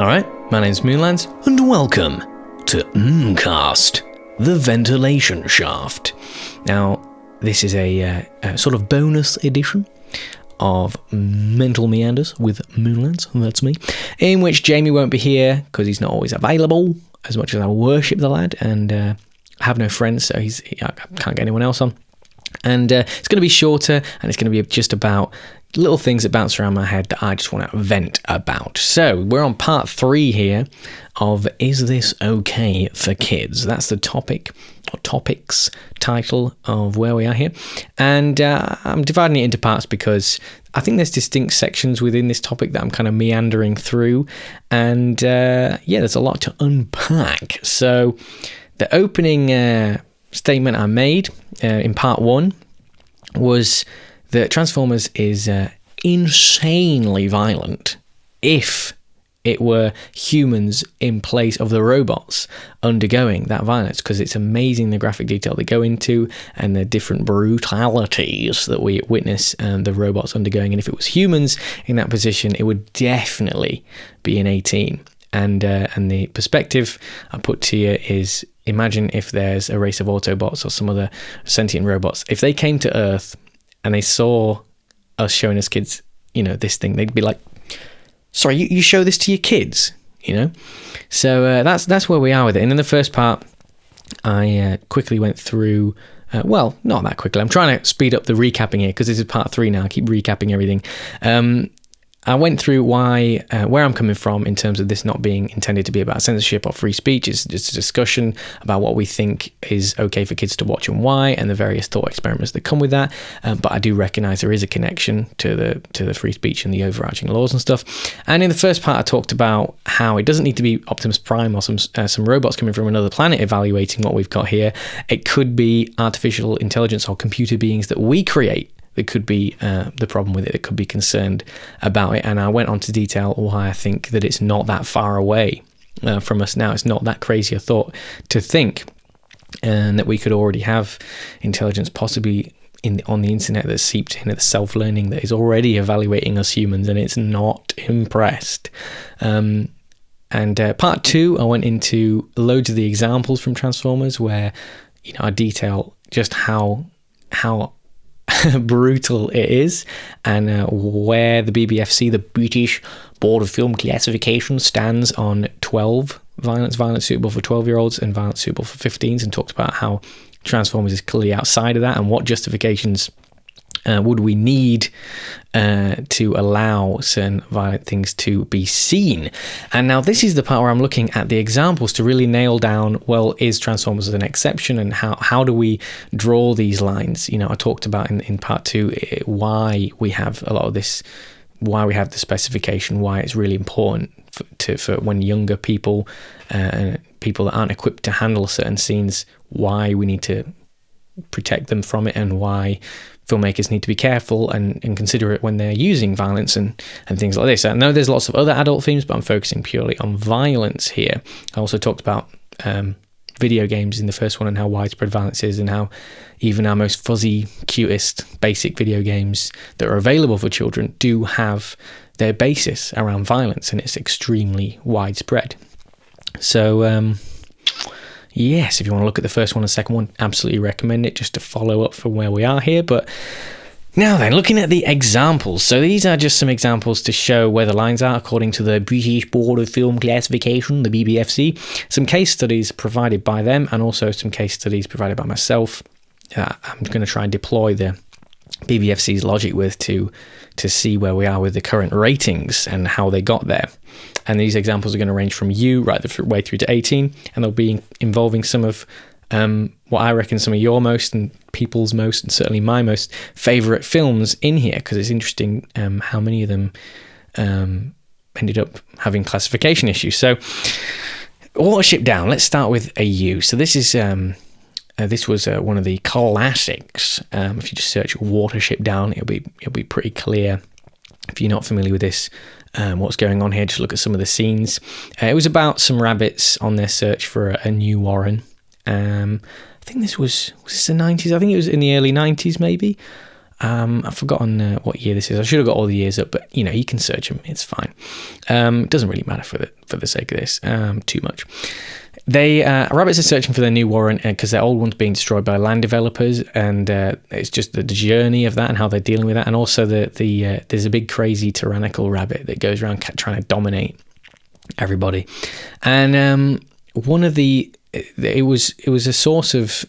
Alright, my name's Moonlands, and welcome to Mmmcast, the ventilation shaft. Now, this is a sort of bonus edition of Mental Meanders with Moonlands, that's me, in which Jamie won't be here because he's not always available, as much as I worship the lad, and I have no friends, so I can't get anyone else on. And it's going to be shorter, and it's going to be just about little things that bounce around my head that I just want to vent about. So we're on part 3 here of Is This Okay for Kids? That's the topic or topics title of where we are here. And I'm dividing it into parts because I think there's distinct sections within this topic that I'm kind of meandering through. And there's a lot to unpack. So the opening statement I made in part 1 was that Transformers is insanely violent if it were humans in place of the robots undergoing that violence, because it's amazing the graphic detail they go into and the different brutalities that we witness the robots undergoing. And if it was humans in that position, it would definitely be an 18. And the perspective I put to you is, imagine if there's a race of Autobots or some other sentient robots. If they came to Earth and they saw us showing us kids, this thing, they'd be like, sorry, you show this to your kids, So that's where we are with it. And in the first part, I quickly went through, not that quickly. I'm trying to speed up the recapping here because this is part 3 now. I keep recapping everything. I went through where I'm coming from in terms of this not being intended to be about censorship or free speech. It's just a discussion about what we think is okay for kids to watch and why, and the various thought experiments that come with that. But I do recognise there is a connection to the free speech and the overarching laws and stuff. And in the first part, I talked about how it doesn't need to be Optimus Prime or some robots coming from another planet evaluating what we've got here. It could be artificial intelligence or computer beings that we create that could be the problem with it, that could be concerned about it. And I went on to detail why I think that it's not that far away from us now. It's not that crazy a thought to think, and that we could already have intelligence possibly on the internet that's seeped in, that's self-learning, that is already evaluating us humans, and it's not impressed. And part 2, I went into loads of the examples from Transformers where I detail just how brutal it is, and where the BBFC, the British Board of Film Classification, stands on 12 violence suitable for 12-year-olds and violence suitable for 15s, and talked about how Transformers is clearly outside of that, and what justifications would we need to allow certain violent things to be seen. And now this is the part where I'm looking at the examples to really nail down, well, is Transformers an exception, and how do we draw these lines? I talked about in part 2 why we have a lot of this, why we have the specification, why it's really important for when younger people and people that aren't equipped to handle certain scenes, why we need to protect them from it, and why filmmakers need to be careful and considerate when they're using violence and things like this. I know there's lots of other adult themes, but I'm focusing purely on violence here. I also talked about video games in the first one and how widespread violence is, and how even our most fuzzy, cutest, basic video games that are available for children do have their basis around violence, and it's extremely widespread. So yes, if you want to look at the first one and second one, absolutely recommend it, just to follow up from where we are here. But now then, looking at the examples. So these are just some examples to show where the lines are according to the British Board of Film Classification, the BBFC. Some case studies provided by them, and also some case studies provided by myself. I'm going to try and deploy the BBFC's logic with to see where we are with the current ratings and how they got there. And these examples are going to range from U right the way through to 18, and they'll be involving some of what I reckon some of your most and people's most, and certainly my most favourite films in here, because it's interesting how many of them ended up having classification issues. So Watership Down, let's start with a U. So this is this was one of the classics. If you just search Watership Down, it'll be pretty clear. If you're not familiar with this, what's going on here, just look at some of the scenes. It was about some rabbits on their search for a new warren. I think this was this the 90s? I think it was in the early 90s maybe. I've forgotten what year this is. I should have got all the years up, but you can search them. It's fine. It doesn't really matter for the sake of this too much. Rabbits are searching for their new warren because their old one's being destroyed by land developers, and it's just the journey of that and how they're dealing with that. And also there's a big crazy tyrannical rabbit that goes around trying to dominate everybody. And one of it was a source of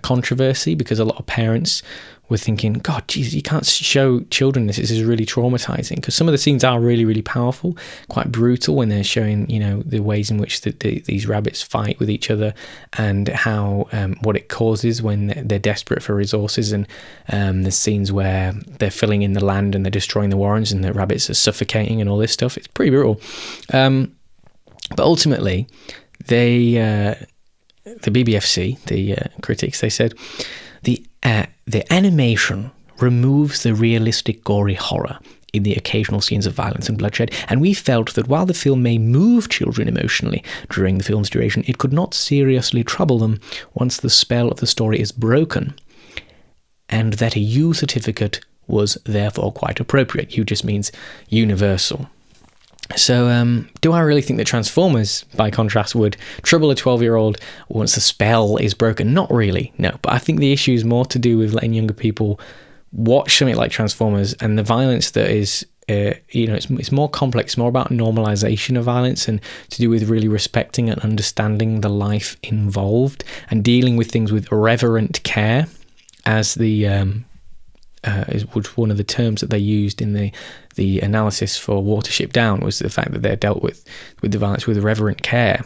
controversy because a lot of parents were thinking, God, Jesus, you can't show children this. This is really traumatizing, because some of the scenes are really, really powerful, quite brutal when they're showing, the ways in which these rabbits fight with each other, and how what it causes when they're desperate for resources. And there's scenes where they're filling in the land and they're destroying the warrens, and the rabbits are suffocating and all this stuff. It's pretty brutal. But ultimately, the BBFC, the critics, they said the animation removes the realistic gory horror in the occasional scenes of violence and bloodshed, and we felt that while the film may move children emotionally during the film's duration, it could not seriously trouble them once the spell of the story is broken, and that a U certificate was therefore quite appropriate. U just means universal. So, do I really think that Transformers, by contrast, would trouble a 12-year-old once the spell is broken? Not really, no. But I think the issue is more to do with letting younger people watch something like Transformers, and the violence that is, it's more complex, more about normalization of violence, and to do with really respecting and understanding the life involved, and dealing with things with reverent care, as was one of the terms that they used in the analysis for Watership Down, was the fact that they're dealt with the violence with reverent care,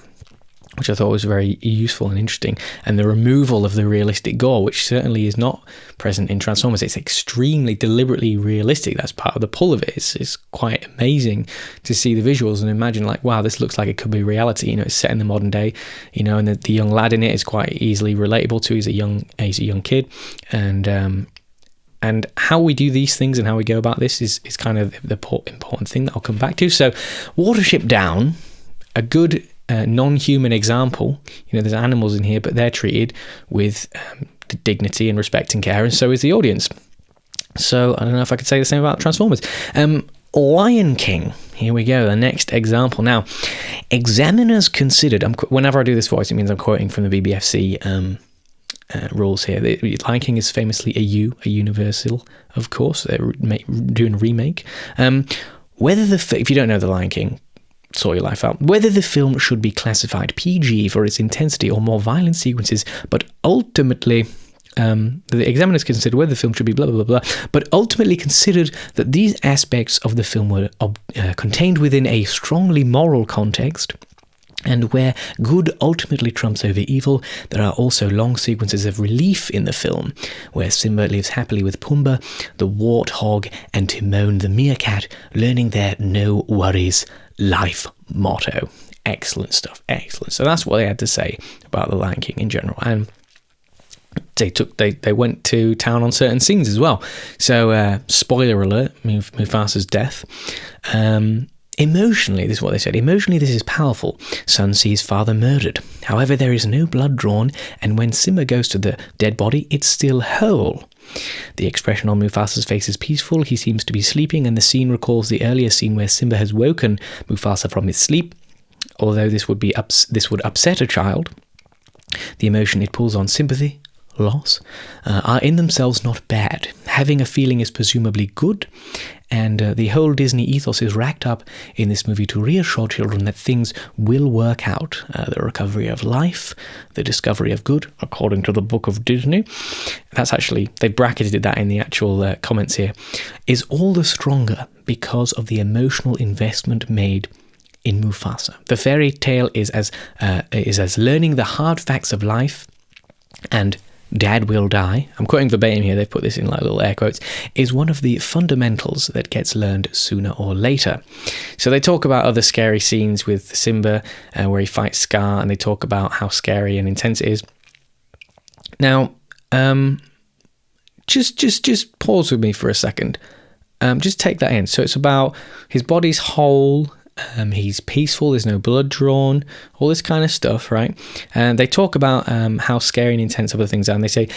which I thought was very useful and interesting. And the removal of the realistic gore, which certainly is not present in Transformers. It's extremely deliberately realistic. That's part of the pull of it. It's quite amazing to see the visuals and imagine, like, wow, this looks like it could be reality. It's set in the modern day, and the young lad in it is quite easily relatable to. He's a young kid, and how we do these things and how we go about this is kind of the important thing that I'll come back to. So, Watership Down, a good non-human example. There's animals in here, but they're treated with dignity and respect and care, and so is the audience. So, I don't know if I could say the same about Transformers. Lion King. Here we go, the next example. Now, examiners considered... whenever I do this voice, it means I'm quoting from the BBFC rules here. Lion King is famously a universal, of course. They're doing a remake. If you don't know the Lion King, sort your life out. Whether the film should be classified PG for its intensity or more violent sequences, but ultimately... the examiners considered whether the film should be blah, blah, blah, blah, but ultimately considered that these aspects of the film were contained within a strongly moral context, and where good ultimately trumps over evil. There are also long sequences of relief in the film, where Simba lives happily with Pumbaa, the warthog, and Timon the meerkat, learning their no worries life motto. Excellent stuff, excellent. So that's what they had to say about the Lion King in general, and they went to town on certain scenes as well. So spoiler alert, Mufasa's death. Emotionally, this is what they said. Emotionally, this is powerful. Son sees father murdered. However, there is no blood drawn, and when Simba goes to the dead body, it's still whole. The expression on Mufasa's face is peaceful. He seems to be sleeping, and the scene recalls the earlier scene where Simba has woken Mufasa from his sleep. Although this would upset a child, the emotion it pulls on, sympathy, loss, are in themselves not bad. Having a feeling is presumably good, and the whole Disney ethos is racked up in this movie to reassure children that things will work out. The recovery of life, the discovery of good, according to the Book of Disney. That's actually, they bracketed that in the actual comments here, is all the stronger because of the emotional investment made in Mufasa. The fairy tale is as learning the hard facts of life, and Dad will die, I'm quoting verbatim here, they've put this in like little air quotes, is one of the fundamentals that gets learned sooner or later. So they talk about other scary scenes with Simba where he fights Scar, and they talk about how scary and intense it is. Now, just pause with me for a second. Just take that in. So it's about his body's whole, he's peaceful, there's no blood drawn, all this kind of stuff, right? And they talk about how scary and intense other things are, and they say,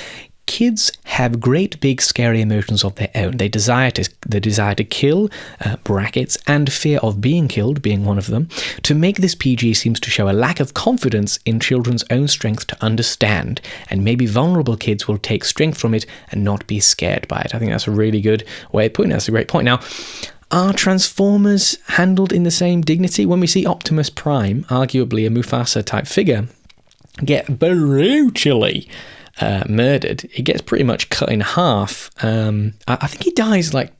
kids have great big scary emotions of their own. They desire to kill, brackets, and fear of being killed being one of them. To make this PG seems to show a lack of confidence in children's own strength to understand, and maybe vulnerable kids will take strength from it and not be scared by it. I think that's a really good way of putting it. That's a great point. Now, are Transformers handled in the same dignity? When we see Optimus Prime, arguably a Mufasa-type figure, get brutally murdered, he gets pretty much cut in half. I think he dies like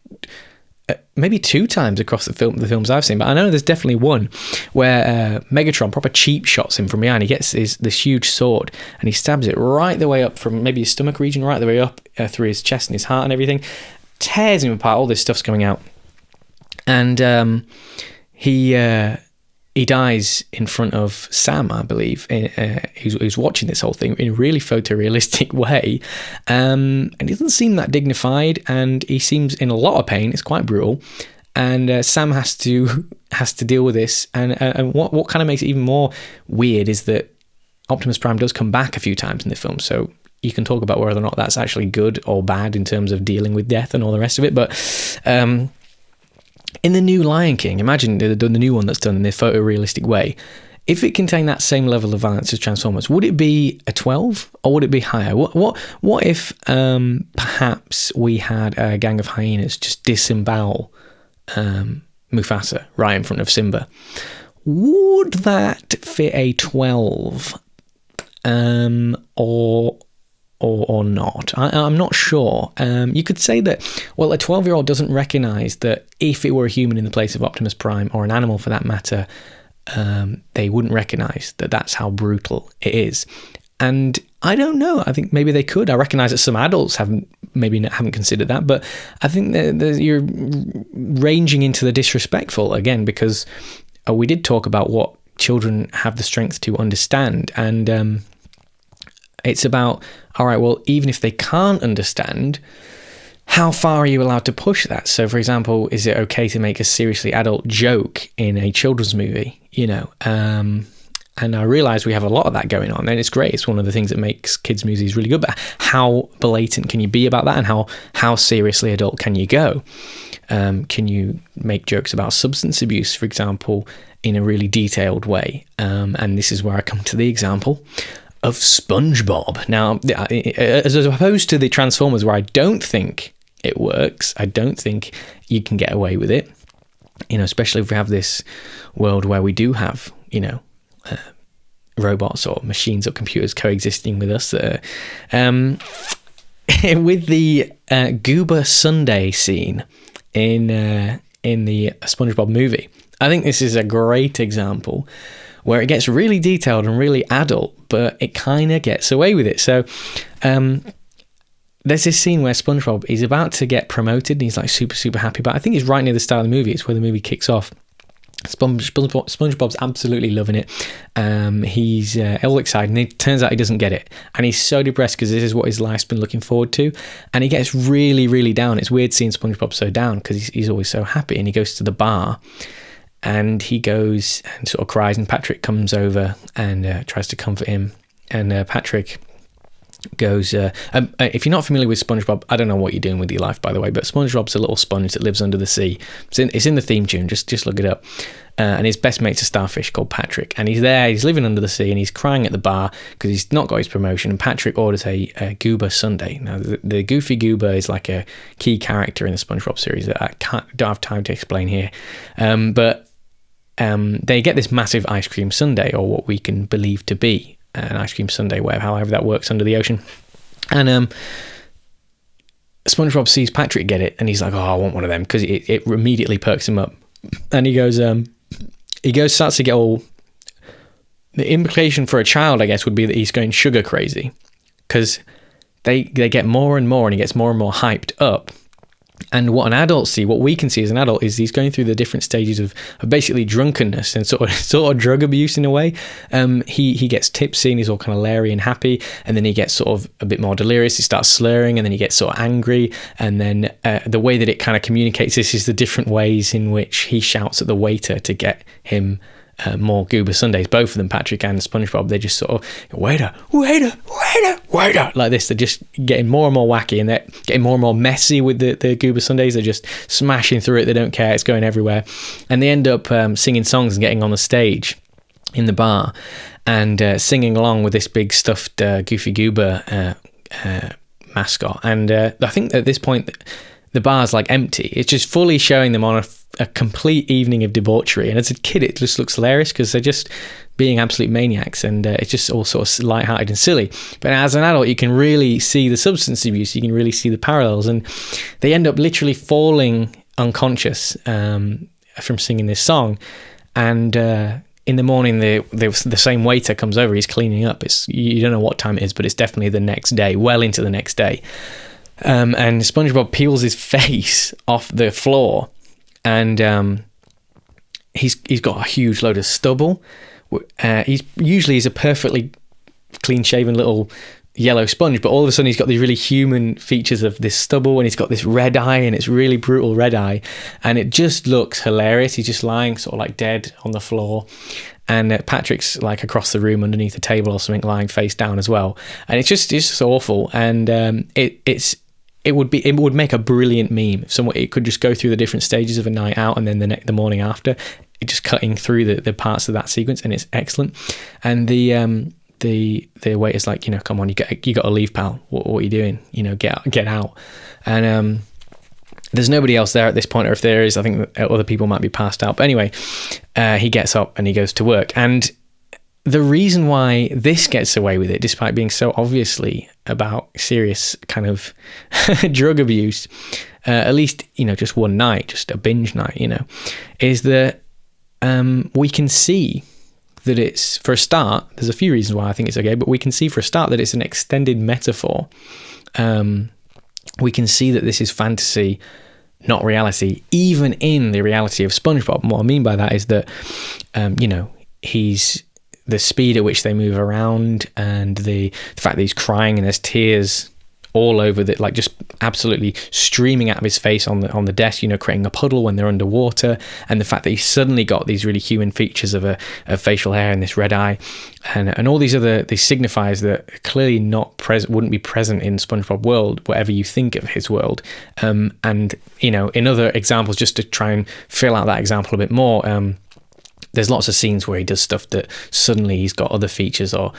maybe 2 times across the films I've seen, but I know there's definitely one where Megatron proper cheap shots him from behind. He gets this huge sword and he stabs it right the way up from maybe his stomach region, right the way up through his chest and his heart and everything, tears him apart. All this stuff's coming out, and he dies in front of Sam, I believe, who's watching this whole thing in a really photorealistic way. And he doesn't seem that dignified, and he seems in a lot of pain. It's quite brutal. And Sam has to deal with this. And what kind of makes it even more weird is that Optimus Prime does come back a few times in the film. So you can talk about whether or not that's actually good or bad in terms of dealing with death and all the rest of it. But in the new Lion King, imagine the new one that's done in the photorealistic way. If it contained that same level of violence as Transformers, would it be a 12 or would it be higher? What if perhaps we had a gang of hyenas just disembowel Mufasa right in front of Simba? Would that fit a 12 or not? I'm not sure. You could say that, well, a 12-year-old doesn't recognise that if it were a human in the place of Optimus Prime, or an animal for that matter, they wouldn't recognise that that's how brutal it is. And I don't know. I think maybe they could. I recognise that some adults haven't considered that, but I think that you're ranging into the disrespectful again, because we did talk about what children have the strength to understand, and it's about, all right, well, even if they can't understand, how far are you allowed to push that? So, for example, is it okay to make a seriously adult joke in a children's movie? And I realise we have a lot of that going on, and it's great. It's one of the things that makes kids' movies really good. But how blatant can you be about that, and how seriously adult can you go? Can you make jokes about substance abuse, for example, in a really detailed way? And this is where I come to the example of SpongeBob. Now, as opposed to the Transformers, where I don't think it works, I don't think you can get away with it, especially if we have this world where we do have, robots or machines or computers coexisting with us. With the Goober Sunday scene in the SpongeBob movie, I think this is a great example where it gets really detailed and really adult, but it kind of gets away with it. So there's this scene where SpongeBob is about to get promoted and he's like super, super happy, but I think it's right near the start of the movie. It's where the movie kicks off. SpongeBob's absolutely loving it. He's all excited, and it turns out he doesn't get it. And he's so depressed because this is what his life's been looking forward to. And he gets really, really down. It's weird seeing SpongeBob so down because he's always so happy. And he goes to the bar, and he goes and sort of cries, and Patrick comes over and tries to comfort him. And Patrick goes, if you're not familiar with SpongeBob, I don't know what you're doing with your life, by the way, but SpongeBob's a little sponge that lives under the sea. It's in the theme tune, just look it up. And his best mate's a starfish called Patrick, and he's living under the sea, and he's crying at the bar because he's not got his promotion, and Patrick orders a Goober Sundae. Now, the Goofy Goober is like a key character in the SpongeBob series that I don't have time to explain here, but they get this massive ice cream sundae, or what we can believe to be an ice cream sundae, however that works under the ocean. And SpongeBob sees Patrick get it, and he's like, "Oh, I want one of them," because it immediately perks him up. And he goes, starts to get all. The implication for a child, I guess, would be that he's going sugar crazy, because they get more and more, and he gets more and more hyped up. And what we can see as an adult, is he's going through the different stages of basically drunkenness and sort of drug abuse in a way. He gets tipsy and he's all kind of leery and happy, and then he gets sort of a bit more delirious. He starts slurring, and then he gets sort of angry. And then the way that it kind of communicates this is the different ways in which he shouts at the waiter to get him more Goober Sundays. Both of them, Patrick and SpongeBob, they just sort of, waiter, like this. They're just getting more and more wacky, and they're getting more and more messy with the Goober Sundays. They're just smashing through it. They don't care. It's going everywhere. And they end up singing songs and getting on the stage in the bar and singing along with this big stuffed Goofy Goober mascot. And I think at this point the bar's like empty. It's just fully showing them on a complete evening of debauchery, and as a kid it just looks hilarious because they're just being absolute maniacs, and it's just all sort of lighthearted and silly. But as an adult you can really see the substance abuse, you can really see the parallels, and they end up literally falling unconscious from singing this song. And in the morning the same waiter comes over, he's cleaning up. You don't know what time it is, but it's definitely the next day, well into the next day. And SpongeBob peels his face off the floor, and he's got a huge load of stubble. He's a perfectly clean-shaven little yellow sponge, but all of a sudden he's got these really human features of this stubble, and he's got this red eye, and it's really brutal red eye, and it just looks hilarious. He's just lying sort of like dead on the floor, and Patrick's like across the room underneath a table or something, lying face down as well, and it's just awful. And it would make a brilliant meme. It could just go through the different stages of a night out, and then the morning after, it just cutting through the parts of that sequence, and it's excellent. And the waiter's like, come on, you got to leave, pal. What are you doing? Get out. And there's nobody else there at this point, or if there is, I think other people might be passed out. But anyway, he gets up and he goes to work. And the reason why this gets away with it, despite being so obviously about serious kind of drug abuse, at least, just one night, just a binge night, is that we can see that it's, for a start, there's a few reasons why I think it's okay, but we can see for a start that it's an extended metaphor. We can see that this is fantasy, not reality, even in the reality of SpongeBob. And what I mean by that is that, he's the speed at which they move around, and the fact that he's crying and there's tears all over the, like, just absolutely streaming out of his face on the desk, creating a puddle when they're underwater, and the fact that he's suddenly got these really human features of facial hair and this red eye, and all these signifiers that are clearly not wouldn't be present in SpongeBob world, whatever you think of his world. And in other examples, just to try and fill out that example a bit more, there's lots of scenes where he does stuff that suddenly he's got other features or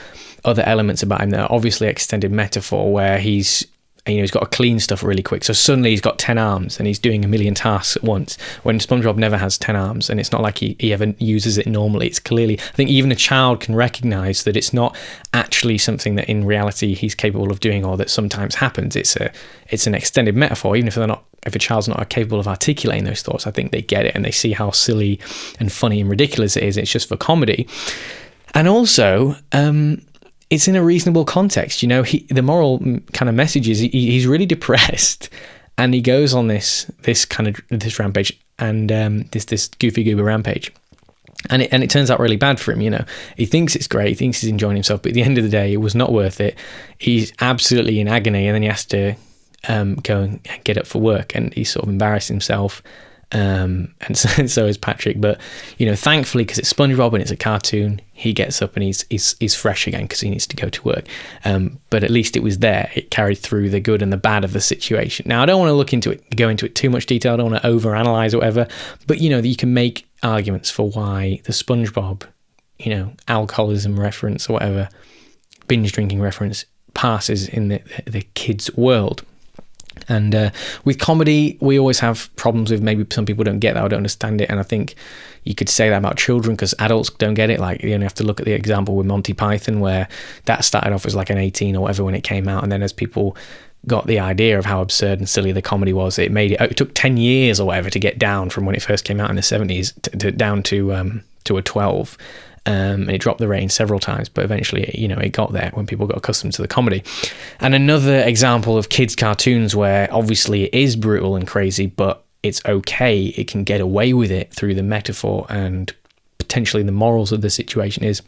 other elements about him that are obviously extended metaphor, where he's got to clean stuff really quick. So suddenly he's got 10 arms and he's doing a million tasks at once, when SpongeBob never has 10 arms, and it's not like he ever uses it normally. It's clearly, I think even a child can recognize that it's not actually something that in reality he's capable of doing, or that sometimes happens. It's an extended metaphor. Even if a child's not capable of articulating those thoughts, I think they get it and they see how silly and funny and ridiculous it is. It's just for comedy. And also, it's in a reasonable context. The moral kind of message is he's really depressed, and he goes on this rampage, and this Goofy Goober rampage, and it turns out really bad for him. He thinks it's great, he thinks he's enjoying himself, but at the end of the day, it was not worth it. He's absolutely in agony, and then he has to go and get up for work, and he's sort of embarrassed himself. And so is Patrick, but thankfully, because it's SpongeBob and it's a cartoon, he gets up and he's fresh again because he needs to go to work. But at least it was there. It carried through the good and the bad of the situation. Now, I don't want to go into it too much detail. I don't want to overanalyze or whatever, but you can make arguments for why the SpongeBob, alcoholism reference or whatever, binge drinking reference, passes in the kids' world. And with comedy, we always have problems with, maybe some people don't get that or don't understand it, and I think you could say that about children because adults don't get it. Like, you only have to look at the example with Monty Python, where that started off as like an 18 or whatever when it came out, and then as people got the idea of how absurd and silly the comedy was, it took 10 years or whatever to get down from when it first came out in the 70s down to a 12. And it dropped the rating several times, but eventually, it got there when people got accustomed to the comedy. And another example of kids' cartoons where obviously it is brutal and crazy, but it's okay, it can get away with it through the metaphor and potentially the morals of the situation, is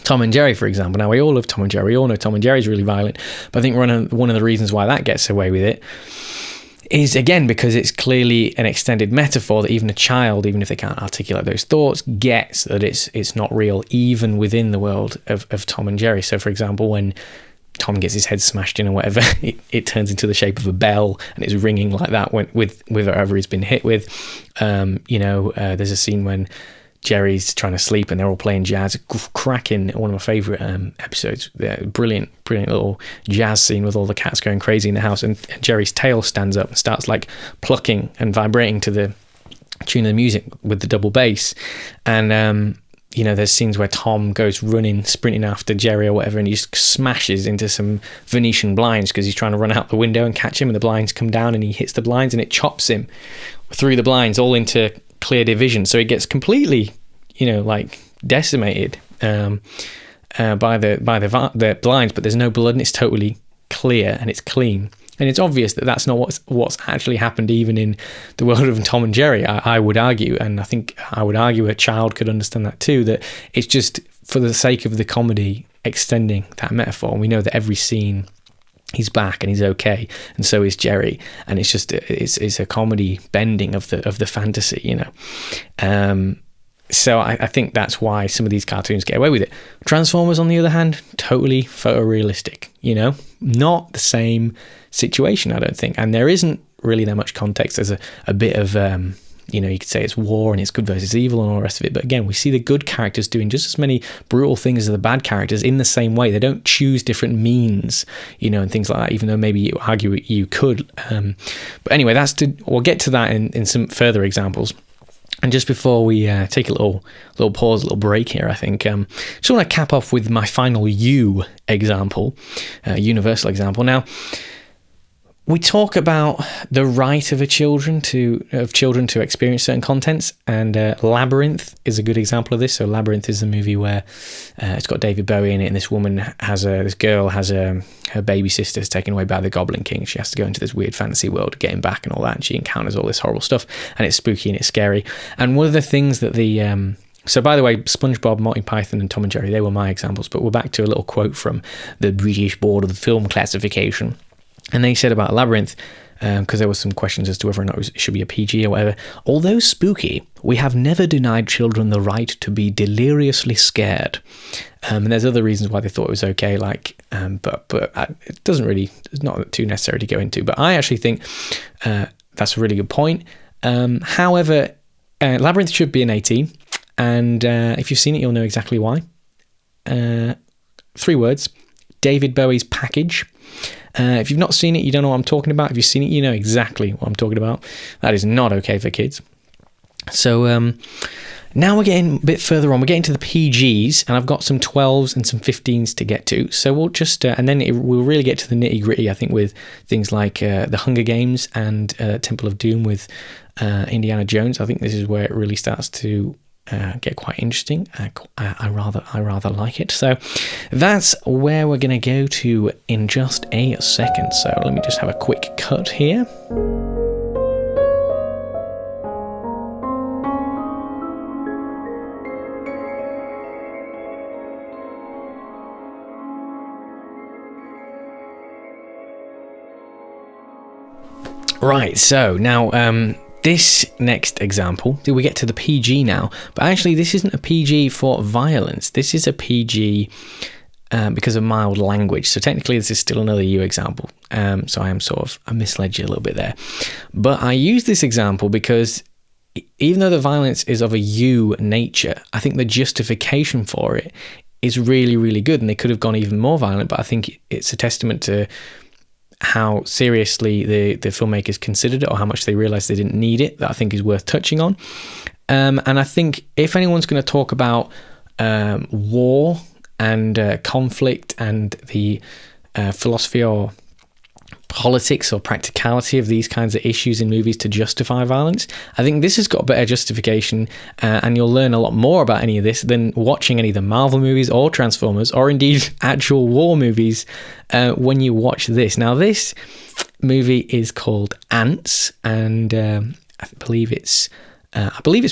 Tom and Jerry, for example. Now, we all love Tom and Jerry. We all know Tom and Jerry's really violent, but I think one of the reasons why that gets away with it is, again, because it's clearly an extended metaphor that even a child, even if they can't articulate those thoughts, gets that it's not real, even within the world of Tom and Jerry. So, for example, when Tom gets his head smashed in or whatever, it turns into the shape of a bell and it's ringing like that with whatever he's been hit with. There's a scene when Jerry's trying to sleep and they're all playing jazz. Cracking, one of my favourite episodes. Brilliant little jazz scene with all the cats going crazy in the house, and Jerry's tail stands up and starts like plucking and vibrating to the tune of the music with the double bass. And there's scenes where Tom goes running, sprinting after Jerry or whatever, and he just smashes into some Venetian blinds because he's trying to run out the window and catch him, and the blinds come down and he hits the blinds and it chops him through the blinds all into clear division. So he gets completely, decimated by the blinds, but there's no blood and it's totally clear and it's clean. And it's obvious that that's not what's actually happened even in the world of Tom and Jerry, I would argue. And I think I would argue a child could understand that too, that it's just for the sake of the comedy extending that metaphor. And we know that every scene he's back and he's okay, and so is Jerry. And it's just it's a comedy bending of the fantasy, So I think that's why some of these cartoons get away with it. Transformers, on the other hand, totally photorealistic, not the same situation, I don't think. And there isn't really that much context. There's a bit of, you could say it's war and it's good versus evil and all the rest of it. But again, we see the good characters doing just as many brutal things as the bad characters in the same way. They don't choose different means, and things like that, even though maybe you argue you could. But anyway, we'll get to that in some further examples. And just before we take a little pause, a little break here, I think, just want to cap off with my final example, universal example. Now, we talk about the right of children to experience certain contents, and Labyrinth is a good example of this. So Labyrinth is a movie where it's got David Bowie in it, and this girl has her baby sister's taken away by the Goblin King. She has to go into this weird fantasy world to get him back and all that, and she encounters all this horrible stuff, and it's spooky and it's scary. And one of the things that so by the way, SpongeBob, Monty Python and Tom and Jerry, they were my examples, but we're back to a little quote from the British Board of the Film Classification. And they said about Labyrinth, because there were some questions as to whether or not it should be a PG or whatever. Although spooky, we have never denied children the right to be deliriously scared. And there's other reasons why they thought it was okay, but it doesn't really, it's not too necessary to go into. But I actually think that's a really good point. However, Labyrinth should be an 18, and if you've seen it, you'll know exactly why. 3 words: David Bowie's Package. If you've not seen it, you don't know what I'm talking about. If you've seen it, you know exactly what I'm talking about. That is not okay for kids. So now we're getting a bit further on. We're getting to the PGs, and I've got some 12s and some 15s to get to. So we'll just, and then we'll really get to the nitty gritty, I think, with things like The Hunger Games and Temple of Doom with Indiana Jones. I think this is where it really starts to get quite interesting. I rather like it. So that's where we're going to go to in just a second. So let me just have a quick cut here. Right, so now this next example, we get to the PG now, but actually this isn't a PG for violence. This is a PG because of mild language. So technically this is still another example. So I misled you a little bit there. But I use this example because even though the violence is of a nature, I think the justification for it is really, really good. And they could have gone even more violent, but I think it's a testament to how seriously the filmmakers considered it, or how much they realized they didn't need it, that I think is worth touching on. And I think if anyone's going to talk about war and conflict and the philosophy or politics or practicality of these kinds of issues in movies to justify violence, I think this has got better justification, and you'll learn a lot more about any of this than watching any of the Marvel movies or Transformers or indeed actual war movies when you watch this. Now this movie is called Ants, and I believe it's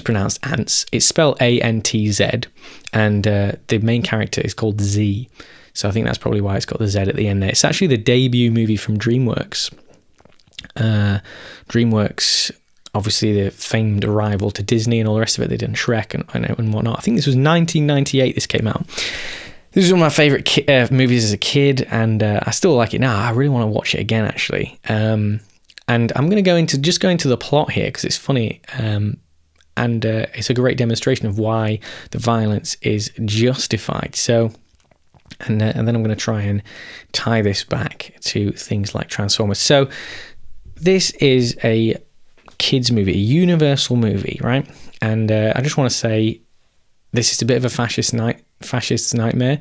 pronounced Ants. It's spelled ANTZ, and the main character is called Z. So I think that's probably why it's got the Z at the end there. It's actually the debut movie from DreamWorks. DreamWorks, obviously the famed rival to Disney and all the rest of it. They'd done Shrek and whatnot. I think this was 1998 this came out. This was one of my favourite movies as a kid, and I still like it now. I really want to watch it again, actually. And I'm going to go into the plot here because it's funny, and it's a great demonstration of why the violence is justified. So, and then I'm going to try and tie this back to things like Transformers. So, this is a kids movie, a Universal movie, right? And I just want to say, this is a bit of a fascist nightmare.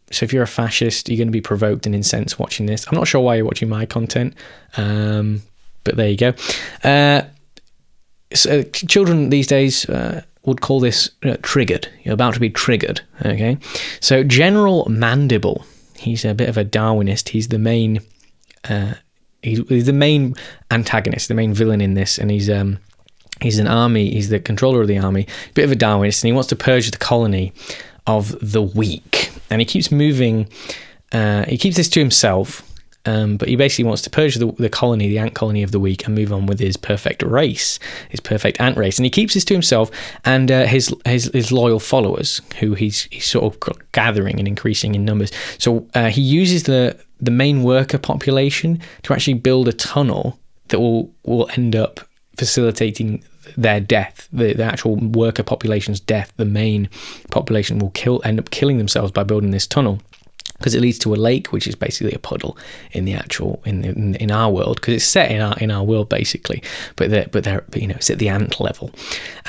So if you're a fascist, you're going to be provoked and incensed watching this. I'm not sure why you're watching my content, but there you go. So children these days would call this triggered. You're about to be triggered, okay? So General Mandible, he's a bit of a Darwinist. He's the main he's the main antagonist, the main villain in this, and he's an army, he's the controller of the army, bit of a Darwinist, and he wants to purge the colony of the weak. And he keeps moving, he keeps this to himself, but he basically wants to purge the colony, the ant colony of the weak, and move on with his perfect race, his perfect ant race. And he keeps this to himself and his loyal followers, who he's sort of gathering and increasing in numbers. So he uses the main worker population to actually build a tunnel that will end up facilitating their death, the actual worker population's death. The main population will end up killing themselves by building this tunnel, because it leads to a lake, which is basically a puddle in the actual in our world, because it's set in our world basically, but it's at the ant level,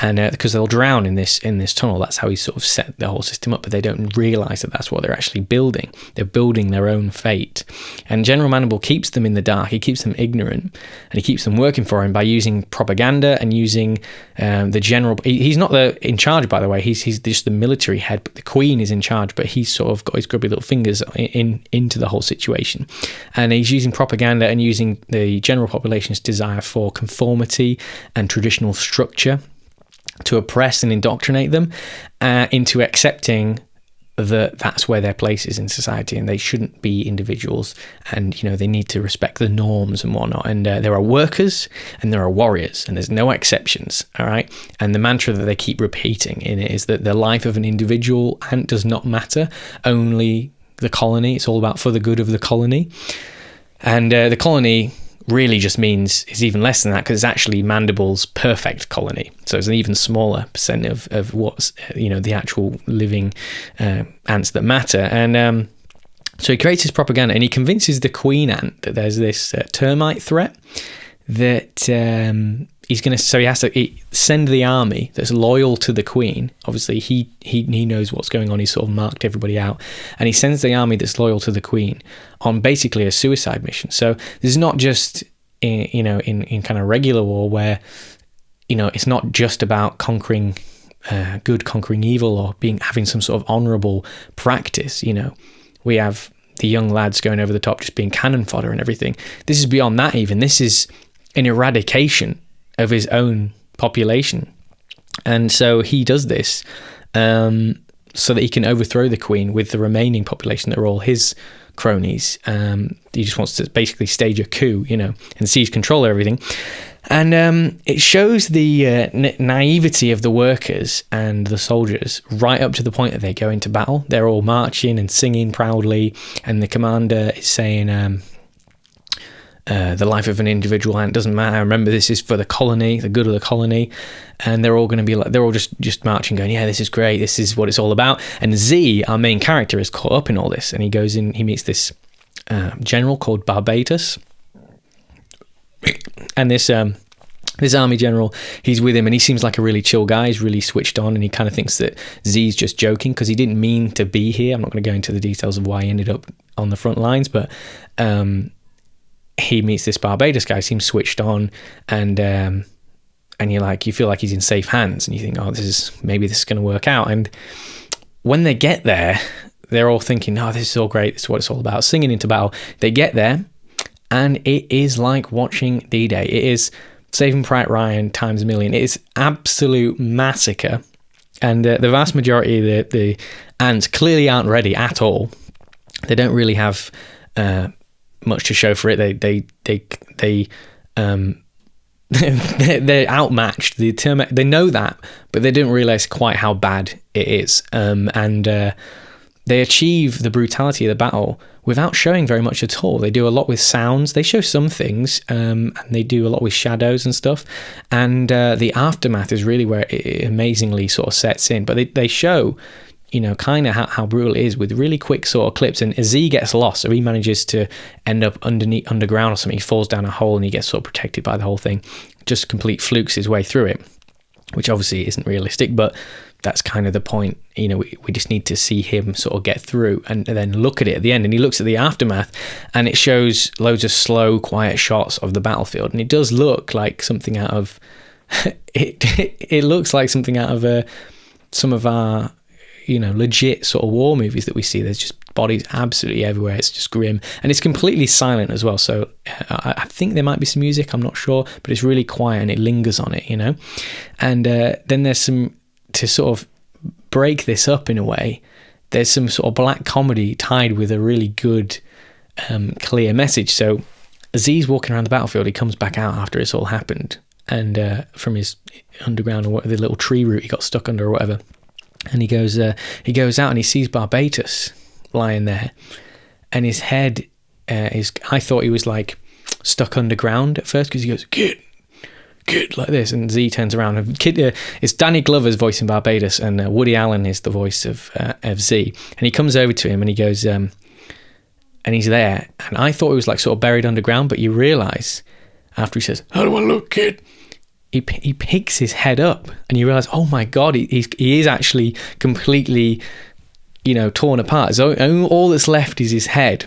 and because they'll drown in this tunnel. That's how he sort of set the whole system up, but they don't realize that that's what they're actually building. They're building their own fate, and General Mandible keeps them in the dark. He keeps them ignorant, and he keeps them working for him by using propaganda and using the general. He's not in charge, by the way. He's just the military head, but the Queen is in charge. But he's sort of got his grubby little fingers into the whole situation, and he's using propaganda and using the general population's desire for conformity and traditional structure to oppress and indoctrinate them into accepting that that's where their place is in society, and they shouldn't be individuals, and they need to respect the norms and whatnot. And there are workers and there are warriors, and there's no exceptions. All right, and the mantra that they keep repeating in it is that the life of an individual ant does not matter, only the colony. It's all about for the good of the colony, and the colony really just means it's even less than that, because it's actually Mandible's perfect colony. So it's an even smaller percent of what's the actual living ants that matter. And so he creates his propaganda, and he convinces the queen ant that there's this termite threat that he's going to. So he has to send the army that's loyal to the queen. Obviously, he knows what's going on. He's sort of marked everybody out, and he sends the army that's loyal to the queen on basically a suicide mission. So this is not just in kind of regular war where it's not just about conquering good, conquering evil, or having some sort of honourable practice. We have the young lads going over the top, just being cannon fodder and everything. This is beyond that even. This is an eradication of his own population. And so he does this so that he can overthrow the queen with the remaining population that are all his cronies. He just wants to basically stage a coup, and seize control of everything. And it shows the naivety of the workers and the soldiers right up to the point that they go into battle. They're all marching and singing proudly, and the commander is saying, the life of an individual ant doesn't matter. Remember, this is for the colony, the good of the colony. And they're all going to be like, they're all just marching, going, yeah, this is great. This is what it's all about. And Z, our main character, is caught up in all this. And he goes in, he meets this general called Barbatus. And this army general, he's with him, and he seems like a really chill guy. He's really switched on, and he kind of thinks that Z's just joking because he didn't mean to be here. I'm not going to go into the details of why he ended up on the front lines, but he meets this Barbados guy, seems switched on, and you feel like he's in safe hands, and you think, oh, maybe this is going to work out. And when they get there, they're all thinking, oh, this is all great, this is what it's all about, singing into battle. They get there, and it is like watching D-Day. It is Saving Private Ryan times a million. It is absolute massacre, and the vast majority of the ants clearly aren't ready at all. They don't really have much to show for it. They're outmatched. They know that, but they didn't realize quite how bad it is. They achieve the brutality of the battle without showing very much at all. They do a lot with sounds. They show some things, and they do a lot with shadows and stuff. And the aftermath is really where it amazingly sort of sets in. But they show, kind of how brutal it is with really quick sort of clips. And Z gets lost, so he manages to end up underground or something. He falls down a hole and he gets sort of protected by the whole thing. Just complete flukes his way through it, which obviously isn't realistic, but that's kind of the point. We just need to see him sort of get through and then look at it at the end. And he looks at the aftermath, and it shows loads of slow, quiet shots of the battlefield. And it does look like something out of it looks like something out of some of our legit sort of war movies that we see. There's just bodies absolutely everywhere. It's just grim, and it's completely silent as well. So I think there might be some music, I'm not sure, but it's really quiet and it lingers on it, and then there's some, to sort of break this up in a way, there's some sort of black comedy tied with a really good clear message. So Z's walking around the battlefield. He comes back out after it's all happened, and from his underground, or the little tree root he got stuck under or whatever. And he goes out and he sees Barbatus lying there, and his head is, I thought he was like stuck underground at first, because he goes, kid, like this, and Z turns around, and kid, it's Danny Glover's voice in Barbatus, and Woody Allen is the voice of Z, and he comes over to him and he goes, and he's there, and I thought he was like sort of buried underground, but you realise after he says, how do I look, kid? He picks his head up, and you realise, oh my God, he is actually completely, torn apart. So all that's left is his head.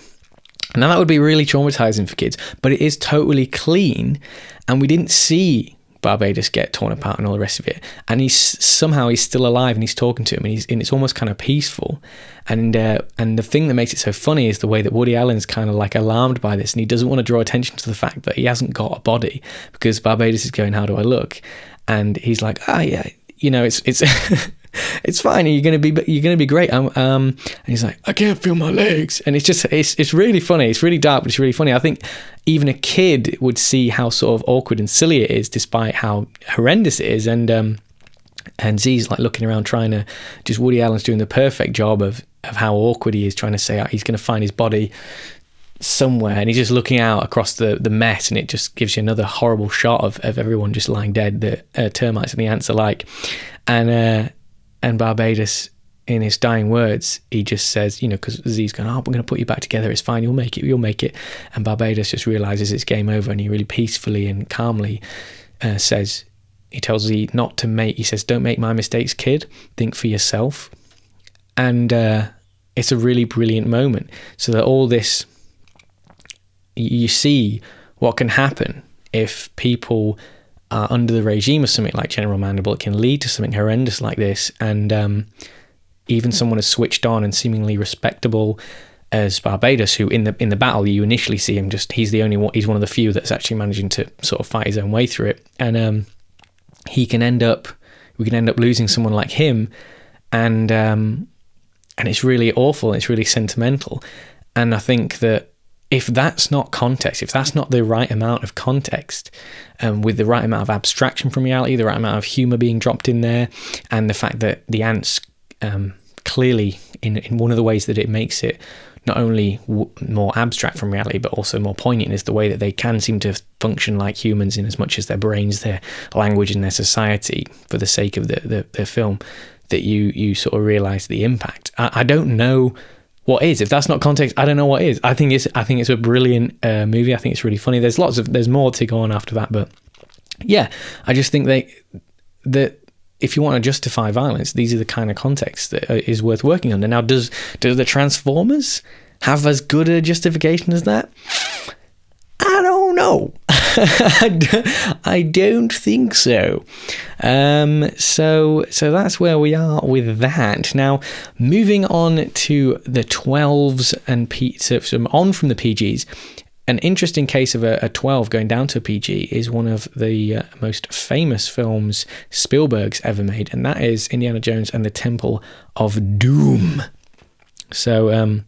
Now that would be really traumatizing for kids, but it is totally clean, and we didn't see Barbatus get torn apart and all the rest of it. And he's still alive, and he's talking to him, and it's almost kind of peaceful. And the thing that makes it so funny is the way that Woody Allen's kind of like alarmed by this, and he doesn't want to draw attention to the fact that he hasn't got a body, because Barbatus is going, how do I look? And he's like, yeah, it's it's fine. You're gonna be great. And he's like, I can't feel my legs. And it's really funny. It's really dark, but it's really funny. I think even a kid would see how sort of awkward and silly it is, despite how horrendous it is. And Z's like looking around, trying to, just Woody Allen's doing the perfect job of how awkward he is, trying to say he's going to find his body somewhere, and he's just looking out across the mess, and it just gives you another horrible shot of everyone just lying dead, the termites and the ants alike. And Barbatus, in his dying words, he just says, because Z's going, we're going to put you back together, it's fine, you'll make it. And Barbatus just realises it's game over, and he really peacefully and calmly says, he tells Z not to make, he says, don't make my mistakes, kid, think for yourself. And it's a really brilliant moment, so that all this, you see what can happen if people are under the regime of something like General Mandible. It can lead to something horrendous like this. And even someone as switched on and seemingly respectable as Barbatus, who in the battle you initially see him he's the only one, he's one of the few that's actually managing to sort of fight his own way through it. And we can end up losing someone like him, and it's really awful, it's really sentimental. And I think that if that's not context, if that's not the right amount of context, with the right amount of abstraction from reality, the right amount of humour being dropped in there, and the fact that the ants clearly, in one of the ways that it makes it not only more abstract from reality, but also more poignant, is the way that they can seem to function like humans, in as much as their brains, their language, and their society, for the sake of the film, that you sort of realise the impact. I don't know what is. If that's not context, I don't know what is. I think it's a brilliant movie. I think it's really funny. There's more to go on after that, but yeah, I just think that if you want to justify violence, these are the kind of context that is worth working under. Now, do the Transformers have as good a justification as that? I don't know. I don't think so. So that's where we are with that. Now, moving on to the 12s and so on from the PGs. An interesting case of a 12 going down to a PG is one of the most famous films Spielberg's ever made, and that is Indiana Jones and the Temple of Doom. So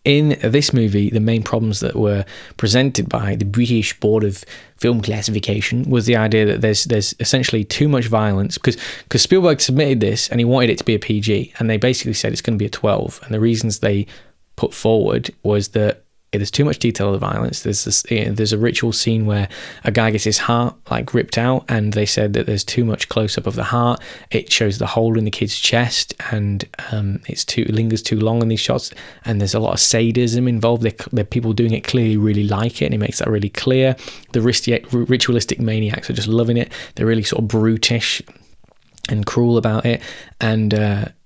in this movie, the main problems that were presented by the British Board of Film Classification was the idea that there's essentially too much violence, because Spielberg submitted this and he wanted it to be a PG, and they basically said it's going to be a 12, and the reasons they put forward was that there's too much detail of the violence. There's a ritual scene where a guy gets his heart like ripped out, and they said that there's too much close up of the heart. It shows the hole in the kid's chest, and it lingers too long in these shots. And there's a lot of sadism involved. The people doing it clearly really like it, and it makes that really clear. The ritualistic maniacs are just loving it. They're really sort of brutish and cruel about it, and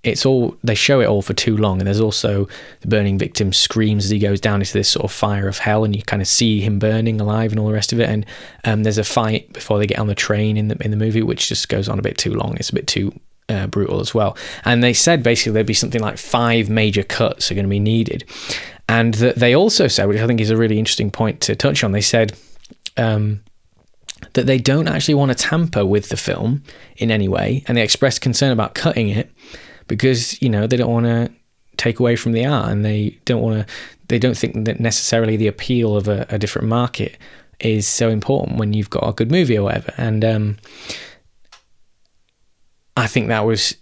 they show it all for too long. And there's also the burning victim screams as he goes down into this sort of fire of hell, and you kind of see him burning alive and all the rest of it. And there's a fight before they get on the train in the movie, which just goes on a bit too long. It's a bit too brutal as well. And they said basically there'd be something like 5 major cuts are going to be needed, and that they also said, which I think is a really interesting point to touch on, they said that they don't actually want to tamper with the film in any way, and they expressed concern about cutting it because, they don't want to take away from the art, and they don't think that necessarily the appeal of a different market is so important when you've got a good movie or whatever. And I think that was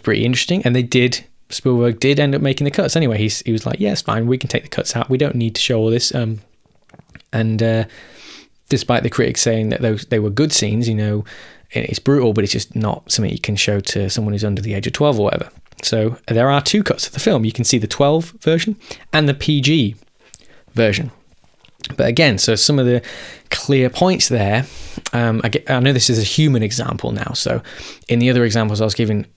pretty interesting, and Spielberg did end up making the cuts anyway. He was like, yeah, it's fine, we can take the cuts out, we don't need to show all this. Despite the critics saying that they were good scenes, it's brutal, but it's just not something you can show to someone who's under the age of 12 or whatever. So there are 2 cuts of the film. You can see the 12 version and the PG version. But again, so some of the clear points there, I know this is a human example now. So in the other examples, I was giving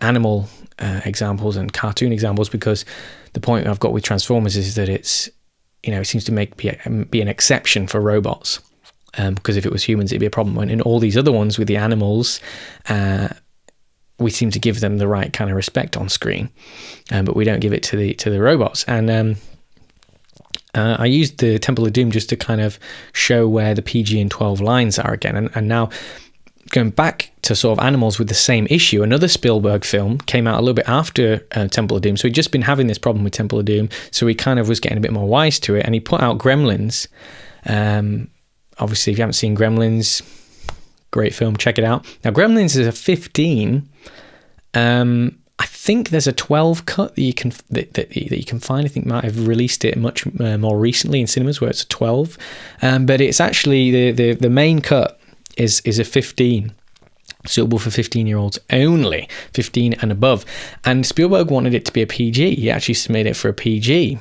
animal examples and cartoon examples, because the point I've got with Transformers is that it seems to be an exception for robots, because if it was humans, it'd be a problem. And in all these other ones with the animals, we seem to give them the right kind of respect on screen, but we don't give it to the robots. And I used the Temple of Doom just to kind of show where the PG and 12 lines are again. And now going back to sort of animals with the same issue, another Spielberg film came out a little bit after Temple of Doom. So he'd just been having this problem with Temple of Doom, so he kind of was getting a bit more wise to it, and he put out Gremlins. Obviously, if you haven't seen Gremlins, great film, check it out. Now, Gremlins is a 15. I think there's a 12 cut that you can find. I think might have released it much more recently in cinemas, where it's a 12. But it's actually the main cut is a 15, suitable for 15-year-olds only, 15 and above. And Spielberg wanted it to be a PG. He actually submitted it for a PG,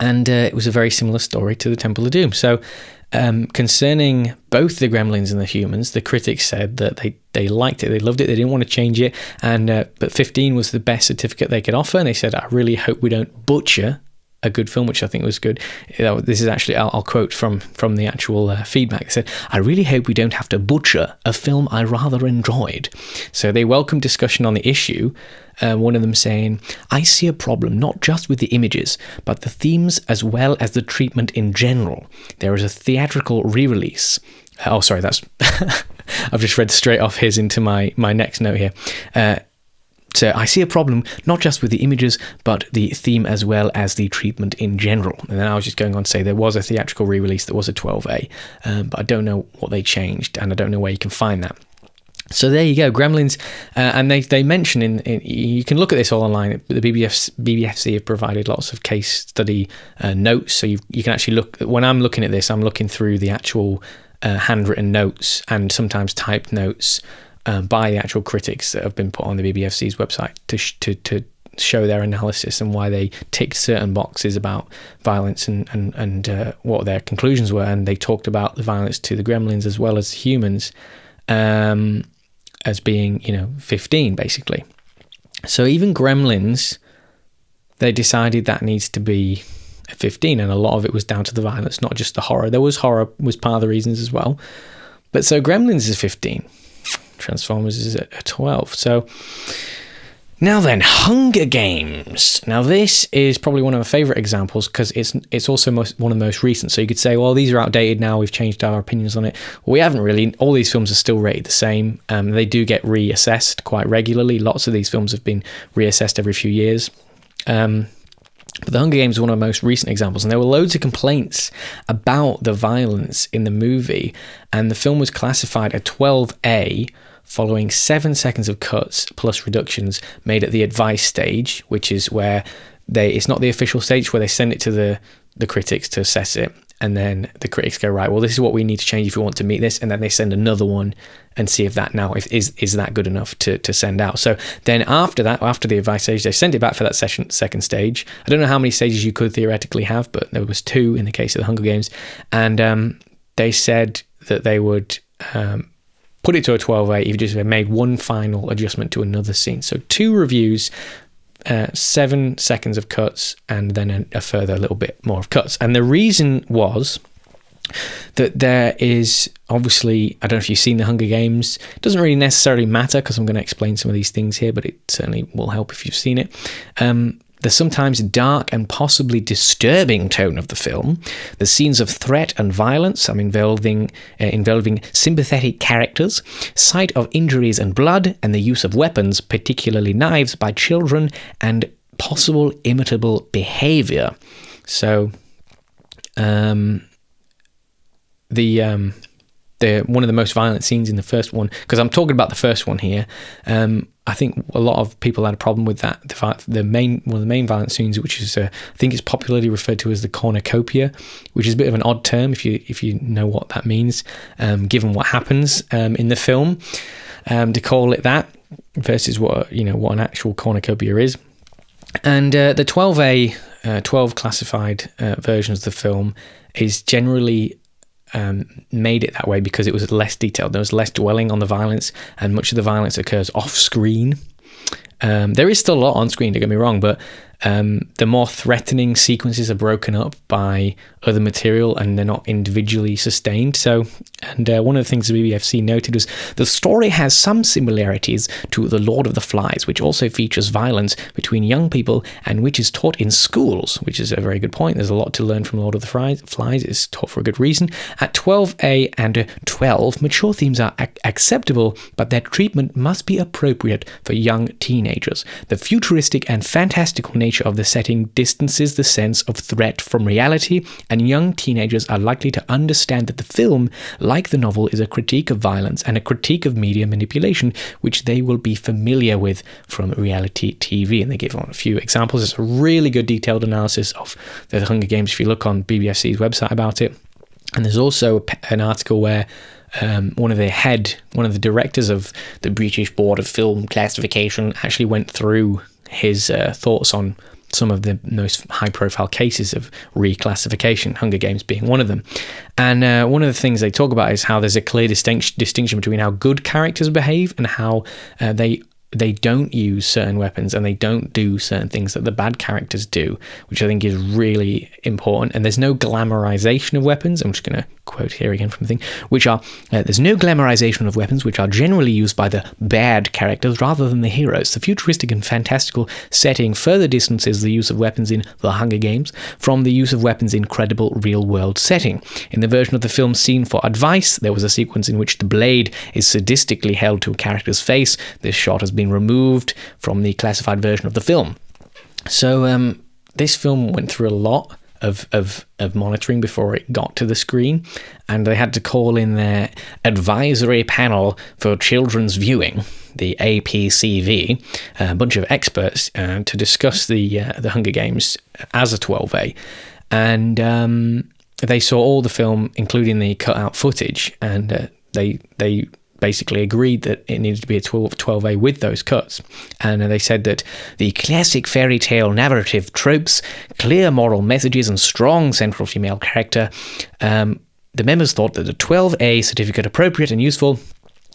and it was a very similar story to the Temple of Doom. So concerning both the Gremlins and the humans, the critics said that they liked it, they loved it, they didn't want to change it, and but 15 was the best certificate they could offer. And they said, I really hope we don't butcher a good film, which I think was good. This is actually, I'll quote from the actual feedback. They said, I really hope we don't have to butcher a film I rather enjoyed. So they welcomed discussion on the issue. One of them saying, I see a problem not just with the images, but the themes as well as the treatment in general. There is a theatrical re-release. Oh, sorry, that's... I've just read straight off his into my next note here. So I see a problem not just with the images, but the theme as well as the treatment in general. And then I was just going on to say there was a theatrical re-release that was a 12A, but I don't know what they changed, and I don't know where you can find that. So there you go, Gremlins, and they mention in you can look at this all online. The BBFC have provided lots of case study notes, so you can actually look. When I'm looking at this, I'm looking through the actual handwritten notes and sometimes typed notes by the actual critics that have been put on the BBFC's website to show their analysis and why they ticked certain boxes about violence and what their conclusions were. And they talked about the violence to the Gremlins as well as humans as being, 15 basically. So even Gremlins, they decided that needs to be 15, and a lot of it was down to the violence, not just the horror. Horror was part of the reasons as well. But so Gremlins is 15. Transformers is at 12. So now then, Hunger Games. Now this is probably one of my favourite examples because it's also one of the most recent. So you could say, well, these are outdated now, we've changed our opinions on it. Well, we haven't really. All these films are still rated the same. They do get reassessed quite regularly. Lots of these films have been reassessed every few years. But The Hunger Games is one of the most recent examples, and there were loads of complaints about the violence in the movie, and the film was classified a 12A following 7 seconds of cuts plus reductions made at the advice stage, which is where it's not the official stage, where they send it to the critics to assess it, and then the critics go, right, well, this is what we need to change if we want to meet this, and then they send another one and see if that now is that good enough to send out. So then after that, after the advice stage, they sent it back for that second stage. I don't know how many stages you could theoretically have, but there was 2 in the case of the Hunger Games, and they said that they would put it to a 12A if you just made one final adjustment to another scene. So 2 reviews, 7 seconds of cuts, and then a further little bit more of cuts. And the reason was that there is, obviously, I don't know if you've seen The Hunger Games. It doesn't really necessarily matter because I'm going to explain some of these things here, but it certainly will help if you've seen it. The sometimes dark and possibly disturbing tone of the film, the scenes of threat and violence involving sympathetic characters, sight of injuries and blood, and the use of weapons, particularly knives, by children, and possible imitable behaviour. So, the one of the most violent scenes in the first one, because I'm talking about the first one here. I think a lot of people had a problem with that. One of the main violent scenes, which is I think it's popularly referred to as the cornucopia, which is a bit of an odd term if you know what that means, given what happens in the film, to call it that versus what an actual cornucopia is. And the 12A, 12 classified versions of the film is generally made it that way because it was less detailed. There was less dwelling on the violence, and much of the violence occurs off screen. There is still a lot on screen, don't get me wrong, but the more threatening sequences are broken up by other material and they're not individually sustained. So, and one of the things the BBFC noted was the story has some similarities to The Lord of the Flies, which also features violence between young people and which is taught in schools, which is a very good point. There's a lot to learn from Lord of the Flies. It's taught for a good reason. At 12A and 12, mature themes are acceptable, but their treatment must be appropriate for young teenagers. The futuristic and fantastical nature of the setting distances the sense of threat from reality, and young teenagers are likely to understand that the film, like the novel, is a critique of violence and a critique of media manipulation, which they will be familiar with from reality TV. And they give on a few examples. It's a really good detailed analysis of the Hunger Games if you look on BBFC's website about it. And there's also an article where one of the directors of the British Board of Film Classification actually went through his thoughts on some of the most high-profile cases of reclassification, Hunger Games being one of them. And one of the things they talk about is how there's a clear distinction between how good characters behave and how they don't use certain weapons and they don't do certain things that the bad characters do, which I think is really important. And there's no glamorization of weapons. I'm just going to quote here again from the thing, which are, there's no glamorization of weapons, which are generally used by the bad characters rather than the heroes. The futuristic and fantastical setting further distances the use of weapons in The Hunger Games from the use of weapons in credible real-world setting. In the version of the film seen for advice, there was a sequence in which the blade is sadistically held to a character's face. This shot has been removed from the classified version of the film. So this film went through a lot of monitoring before it got to the screen, and they had to call in their advisory panel for children's viewing, the APCV, a bunch of experts to discuss the Hunger Games as a 12A, and they saw all the film, including the cut-out footage, and they basically agreed that it needed to be a 12A with those cuts. And they said that the classic fairy tale narrative tropes, clear moral messages, and strong central female character, the members thought that a 12A certificate appropriate and useful,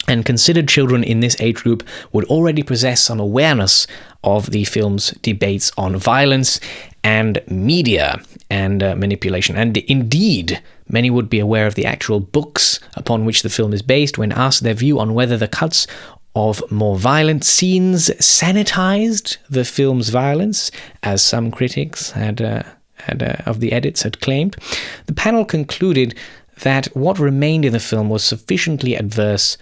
and considered children in this age group would already possess some awareness of the film's debates on violence and media and manipulation. And indeed, many would be aware of the actual books upon which the film is based when asked their view on whether the cuts of more violent scenes sanitized the film's violence, as some critics had of the edits had claimed. The panel concluded that what remained in the film was sufficiently aversive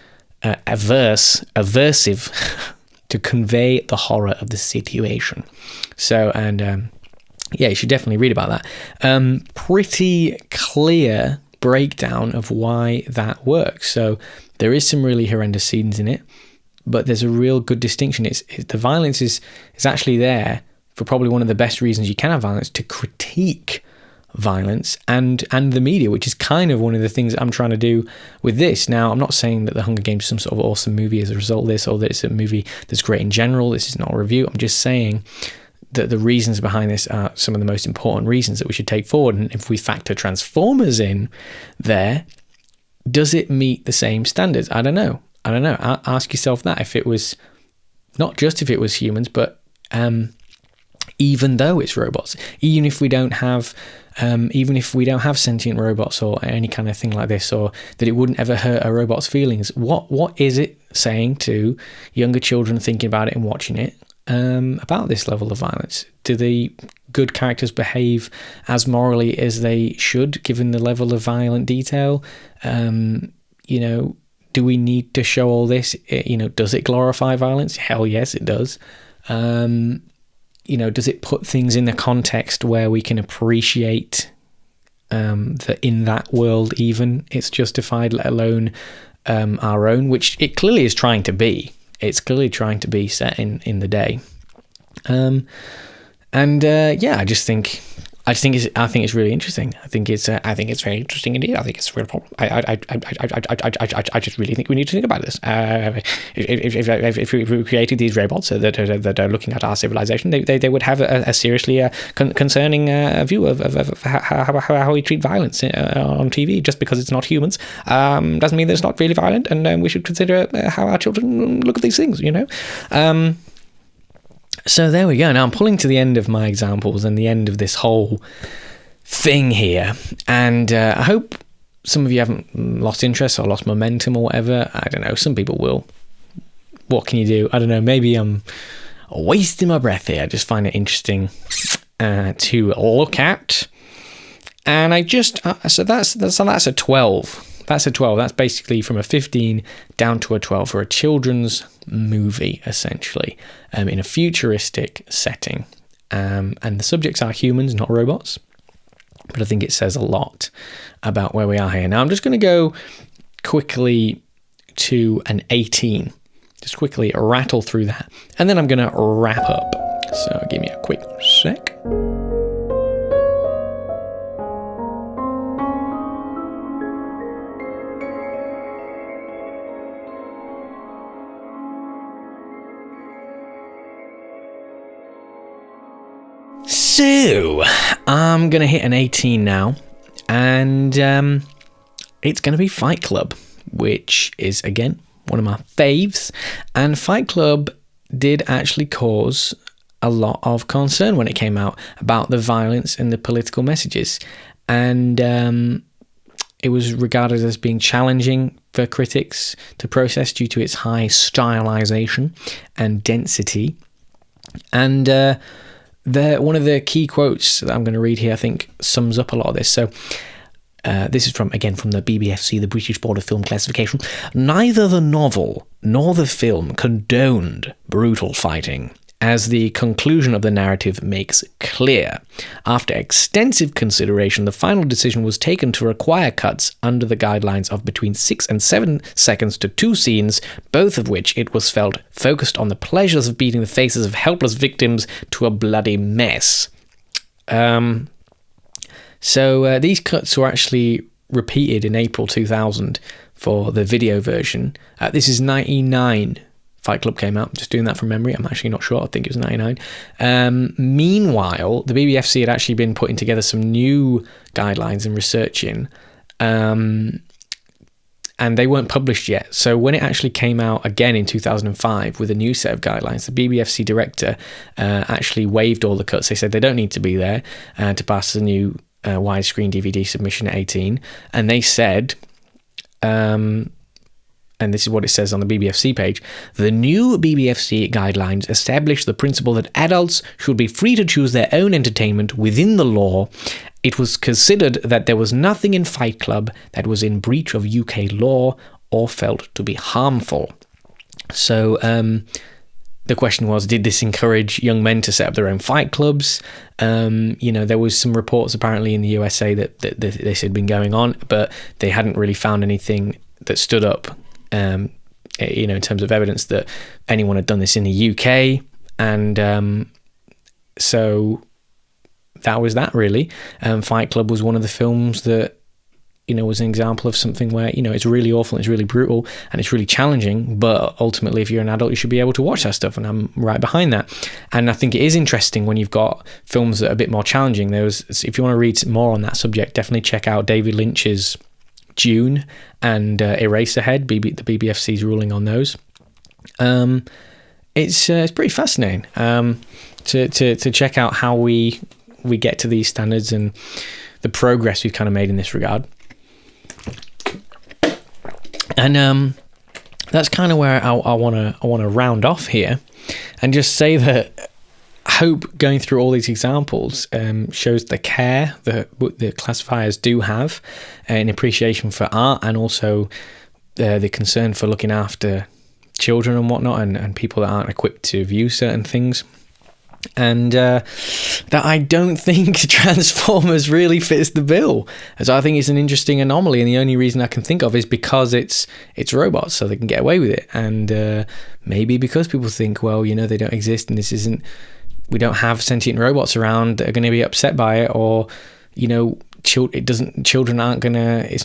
to convey the horror of the situation. So, and yeah, you should definitely read about that. Pretty clear breakdown of why that works. So there is some really horrendous scenes in it, but there's a real good distinction. The violence is actually there for probably one of the best reasons you can have violence, to critique violence and the media, which is kind of one of the things I'm trying to do with this. Now, I'm not saying that The Hunger Games is some sort of awesome movie as a result of this, or that it's a movie that's great in general. This is not a review. I'm just saying that the reasons behind this are some of the most important reasons that we should take forward. And if we factor Transformers in there, does it meet the same standards? I don't know. Ask yourself that. If it was, not just if it was humans, but even though it's robots, even if we don't have sentient robots or any kind of thing like this, or that it wouldn't ever hurt a robot's feelings, what is it saying to younger children thinking about it and watching it about this level of violence? Do the good characters behave as morally as they should, given the level of violent detail? Do we need to show all this? Does it glorify violence? Hell yes, it does. Does it put things in a context where we can appreciate that in that world even it's justified, let alone our own, which it clearly is trying to be. It's clearly trying to be set in the day. I think it's really interesting. I think it's very interesting indeed. I think it's a real problem. I just really think we need to think about this. If we created these robots that are looking at our civilization, they would have a seriously concerning view of how we treat violence on TV. Just because it's not humans doesn't mean that it's not really violent, and we should consider how our children look at these things. So there we go. Now I'm pulling to the end of my examples and the end of this whole thing here. And I hope some of you haven't lost interest or lost momentum or whatever. I don't know. Some people will. What can you do? I don't know. Maybe I'm wasting my breath here. I just find it interesting to look at. And so that's a 12. That's a 12. That's basically from a 15 down to a 12 for a children's movie, essentially, in a futuristic setting. And the subjects are humans, not robots. But I think it says a lot about where we are here. Now, I'm just going to go quickly to an 18. Just quickly rattle through that. And then I'm going to wrap up. So give me a quick sec. So, I'm going to hit an 18 now, and it's going to be Fight Club, which is, again, one of my faves, and Fight Club did actually cause a lot of concern when it came out about the violence and the political messages, and it was regarded as being challenging for critics to process due to its high stylization and density, and one of the key quotes that I'm going to read here, I think, sums up a lot of this. So this is from the BBFC, the British Board of Film Classification. Neither the novel nor the film condoned brutal fighting, as the conclusion of the narrative makes clear. After extensive consideration, the final decision was taken to require cuts under the guidelines of between 6 and 7 seconds to 2 scenes, both of which, it was felt, focused on the pleasures of beating the faces of helpless victims to a bloody mess. So these cuts were actually repeated in April 2000 for the video version. This is 99. Fight Club came out. Just doing that from memory. I'm actually not sure. I think it was 99. Meanwhile, the BBFC had actually been putting together some new guidelines and researching, and they weren't published yet. So when it actually came out again in 2005 with a new set of guidelines, the BBFC director actually waived all the cuts. They said they don't need to be there to pass the new widescreen DVD submission at 18. And they said... and this is what it says on the BBFC page, the new BBFC guidelines establish the principle that adults should be free to choose their own entertainment within the law. It was considered that there was nothing in Fight Club that was in breach of UK law or felt to be harmful. So the question was, did this encourage young men to set up their own fight clubs? There was some reports apparently in the USA that this had been going on, but they hadn't really found anything that stood up, in terms of evidence that anyone had done this in the UK. And so that was that, really. Fight Club was one of the films that, was an example of something where, it's really awful, it's really brutal, and it's really challenging, but ultimately, if you're an adult, you should be able to watch that stuff, and I'm right behind that. And I think it is interesting when you've got films that are a bit more challenging. If you want to read more on that subject, definitely check out David Lynch's Dune and Eraserhead, the BBFC's ruling on those. It's pretty fascinating to check out how we get to these standards and the progress we've kind of made in this regard. And that's kind of where I want to round off here, and just say that I hope going through all these examples shows the care that the classifiers do have, an appreciation for art, and also the concern for looking after children and whatnot, and people that aren't equipped to view certain things. And that I don't think Transformers really fits the bill, as I think it's an interesting anomaly, and the only reason I can think of is because it's robots, so they can get away with it, and maybe because people think, well, they don't exist, and we don't have sentient robots around that are going to be upset by it, or it's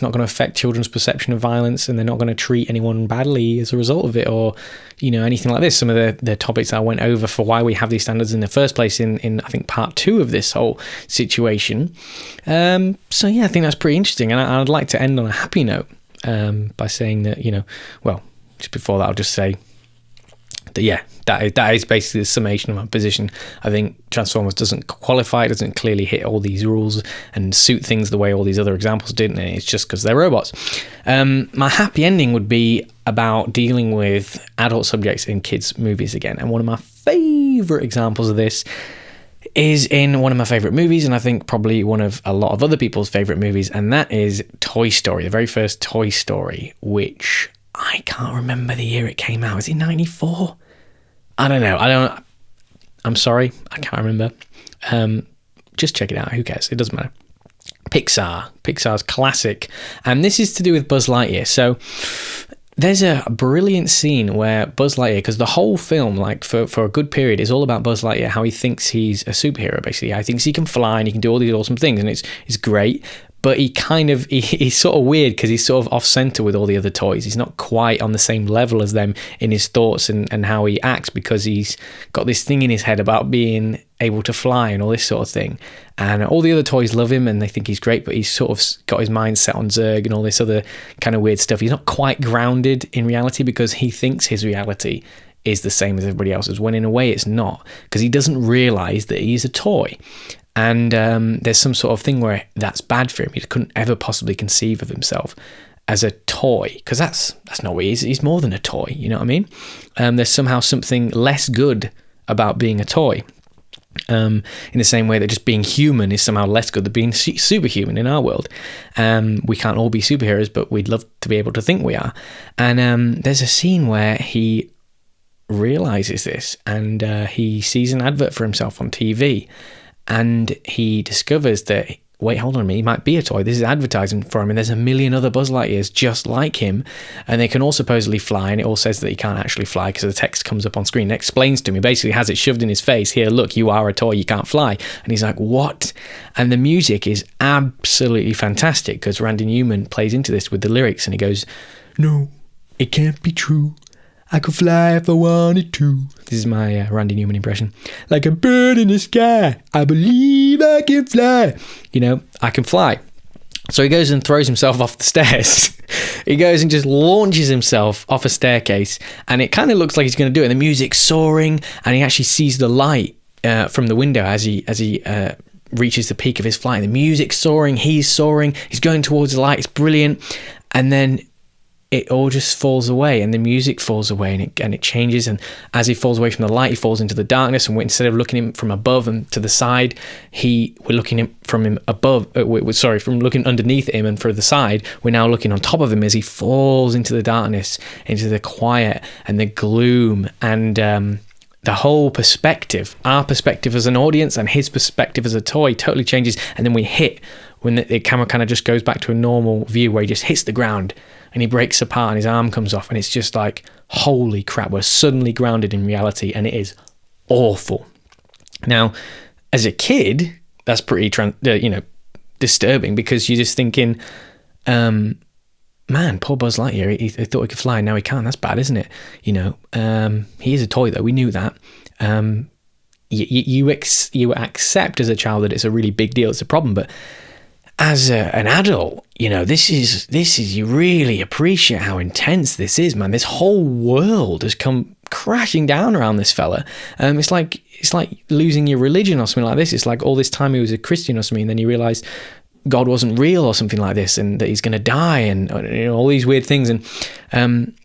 not going to affect children's perception of violence, and they're not going to treat anyone badly as a result of it, or anything like this. Some of the topics I went over for why we have these standards in the first place in I think part 2 of this whole situation. So yeah, I think that's pretty interesting, and I'd like to end on a happy note by saying that just before that, I'll just say that that is basically the summation of my position. I think Transformers doesn't qualify, it doesn't clearly hit all these rules and suit things the way all these other examples didn't, and it's just because they're robots. My happy ending would be about dealing with adult subjects in kids' movies again, and one of my favourite examples of this is in one of my favourite movies, and I think probably one of a lot of other people's favourite movies, and that is Toy Story, the very first Toy Story, which I can't remember the year it came out. Is it 94? I don't know. I'm sorry. I can't remember. Just check it out. Who cares? It doesn't matter. Pixar's classic. And this is to do with Buzz Lightyear. So there's a brilliant scene where Buzz Lightyear, because the whole film, like for a good period, is all about Buzz Lightyear, how he thinks he's a superhero, basically. He thinks he can fly and he can do all these awesome things, and it's great. But he's sort of weird because he's sort of off-center with all the other toys. He's not quite on the same level as them in his thoughts and how he acts, because he's got this thing in his head about being able to fly and all this sort of thing. And all the other toys love him and they think he's great, but he's sort of got his mind set on Zurg and all this other kind of weird stuff. He's not quite grounded in reality because he thinks his reality is the same as everybody else's, when in a way it's not, because he doesn't realize that he's a toy. And there's some sort of thing where that's bad for him. He couldn't ever possibly conceive of himself as a toy, because that's not what he is. He's more than a toy, you know what I mean? There's somehow something less good about being a toy. In the same way that just being human is somehow less good than being superhuman in our world. We can't all be superheroes, but we'd love to be able to think we are. And there's a scene where he realizes this, and he sees an advert for himself on TV, and he discovers that, wait, hold on a minute, he might be a toy. This is advertising for him, and there's a million other Buzz Lightyears just like him, and they can all supposedly fly, and it all says that he can't actually fly because the text comes up on screen. It explains to him, he basically has it shoved in his face, here, look, you are a toy, you can't fly. And he's like, what? And the music is absolutely fantastic, because Randy Newman plays into this with the lyrics, and he goes, no, it can't be true. I could fly if I wanted to. This is my Randy Newman impression. Like a bird in the sky, I believe I can fly. I can fly. So he goes and throws himself off the stairs. He goes and just launches himself off a staircase, and it kind of looks like he's going to do it. And the music's soaring, and he actually sees the light from the window as he reaches the peak of his flight. The music's soaring, he's going towards the light. It's brilliant. And then it all just falls away, and the music falls away, and it changes, and as he falls away from the light, he falls into the darkness, and instead of looking at him from above and to the side, we're looking from him above, from looking underneath him and for the side, we're now looking on top of him as he falls into the darkness, into the quiet and the gloom, and the whole perspective, our perspective as an audience and his perspective as a toy totally changes. And then we hit when the camera kind of just goes back to a normal view where he just hits the ground and he breaks apart and his arm comes off, and it's just like, holy crap, we're suddenly grounded in reality, and it is awful. Now, as a kid, that's pretty disturbing, because you're just thinking, man, poor Buzz Lightyear, he thought he could fly, and now he can't. That's bad, isn't it? He is a toy, though. We knew that. You accept as a child that it's a really big deal, it's a problem, but as an adult, this is you really appreciate how intense this is, man. This whole world has come crashing down around this fella. It's like losing your religion or something like this. It's like all this time he was a Christian or something, and then you realize God wasn't real or something like this, and that he's going to die, and all these weird things, and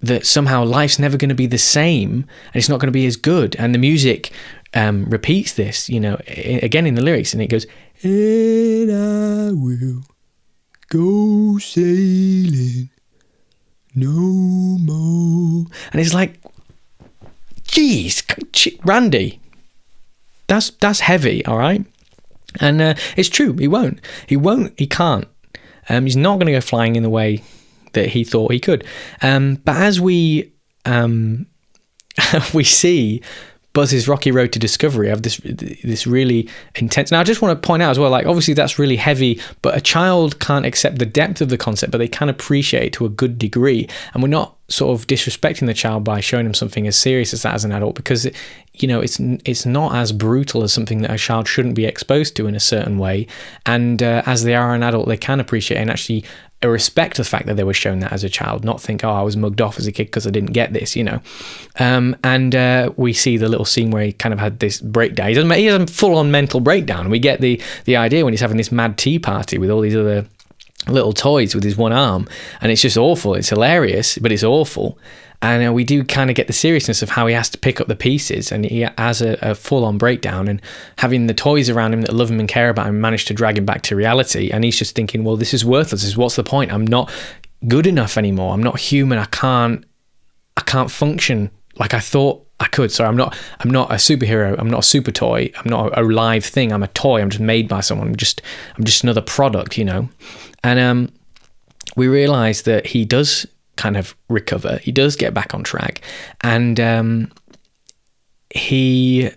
that somehow life's never going to be the same, and it's not going to be as good. And the music repeats this, again in the lyrics, and it goes, and I will go sailing no more. And it's like, geez, Randy, that's heavy, all right? And it's true, he can't. He's not going to go flying in the way that he thought he could. But as we see Buzz's rocky road to discovery of this really intense. Now, I just want to point out as well, like, obviously that's really heavy, but a child can't accept the depth of the concept, but they can appreciate it to a good degree. And we're not sort of disrespecting the child by showing them something as serious as that as an adult, because it's not as brutal as something that a child shouldn't be exposed to in a certain way. And as they are an adult, they can appreciate it and actually respect the fact that they were shown that as a child, not think, oh, I was mugged off as a kid because I didn't get this, and we see the little scene where he kind of had this breakdown. He has a full-on mental breakdown. We get the idea when he's having this mad tea party with all these other little toys with his one arm, and it's just awful. It's hilarious, but it's awful. And we do kind of get the seriousness of how he has to pick up the pieces, and he has a full-on breakdown, and having the toys around him that love him and care about him manage to drag him back to reality. And he's just thinking, well, this is worthless. What's the point? I'm not good enough anymore. I'm not human. I can't function like I thought I could. Sorry, I'm not a superhero. I'm not a super toy. I'm not a live thing. I'm a toy. I'm just made by someone. I'm just another product, And we realize that he does kind of recover. He does get back on track, and he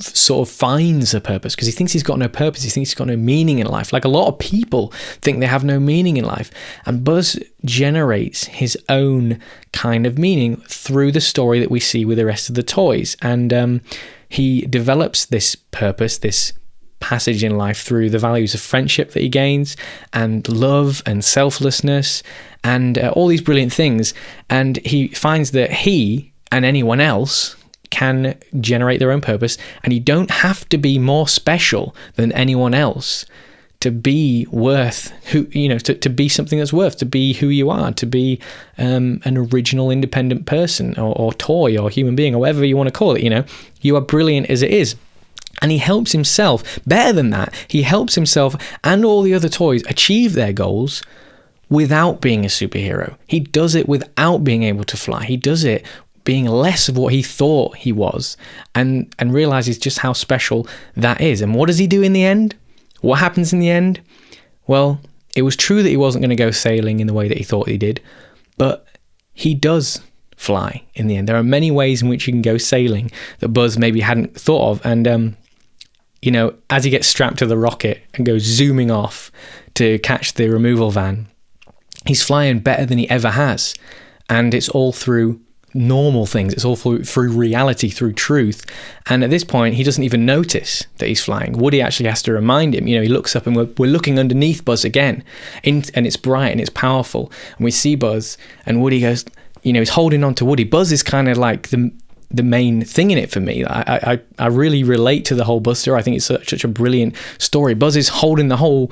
sort of finds a purpose, because he thinks he's got no purpose. He thinks he's got no meaning in life. Like a lot of people think they have no meaning in life, and Buzz generates his own kind of meaning through the story that we see with the rest of the toys, and he develops this purpose, this passage in life, through the values of friendship that he gains, and love and selflessness, and all these brilliant things. And he finds that he and anyone else can generate their own purpose, and you don't have to be more special than anyone else to be worth to be something that's worth, to be who you are, to be an original independent person or toy or human being, or whatever you want to call it. You are brilliant as it is. And he helps himself, better than that, he helps himself and all the other toys achieve their goals without being a superhero. He does it without being able to fly. He does it being less of what he thought he was, and realizes just how special that is. And what does he do in the end? What happens in the end? Well, it was true that he wasn't going to go sailing in the way that he thought he did, but he does fly in the end. There are many ways in which you can go sailing that Buzz maybe hadn't thought of. And as he gets strapped to the rocket and goes zooming off to catch the removal van, he's flying better than he ever has. And it's all through normal things. It's all through reality, through truth. And at this point, he doesn't even notice that he's flying. Woody actually has to remind him. He looks up, and we're looking underneath Buzz again, and it's bright and it's powerful. And we see Buzz, and Woody goes, he's holding on to Woody. Buzz is kind of like the main thing in it for me. I really relate to the whole Buzz story. I think it's such a brilliant story. Buzz is holding the whole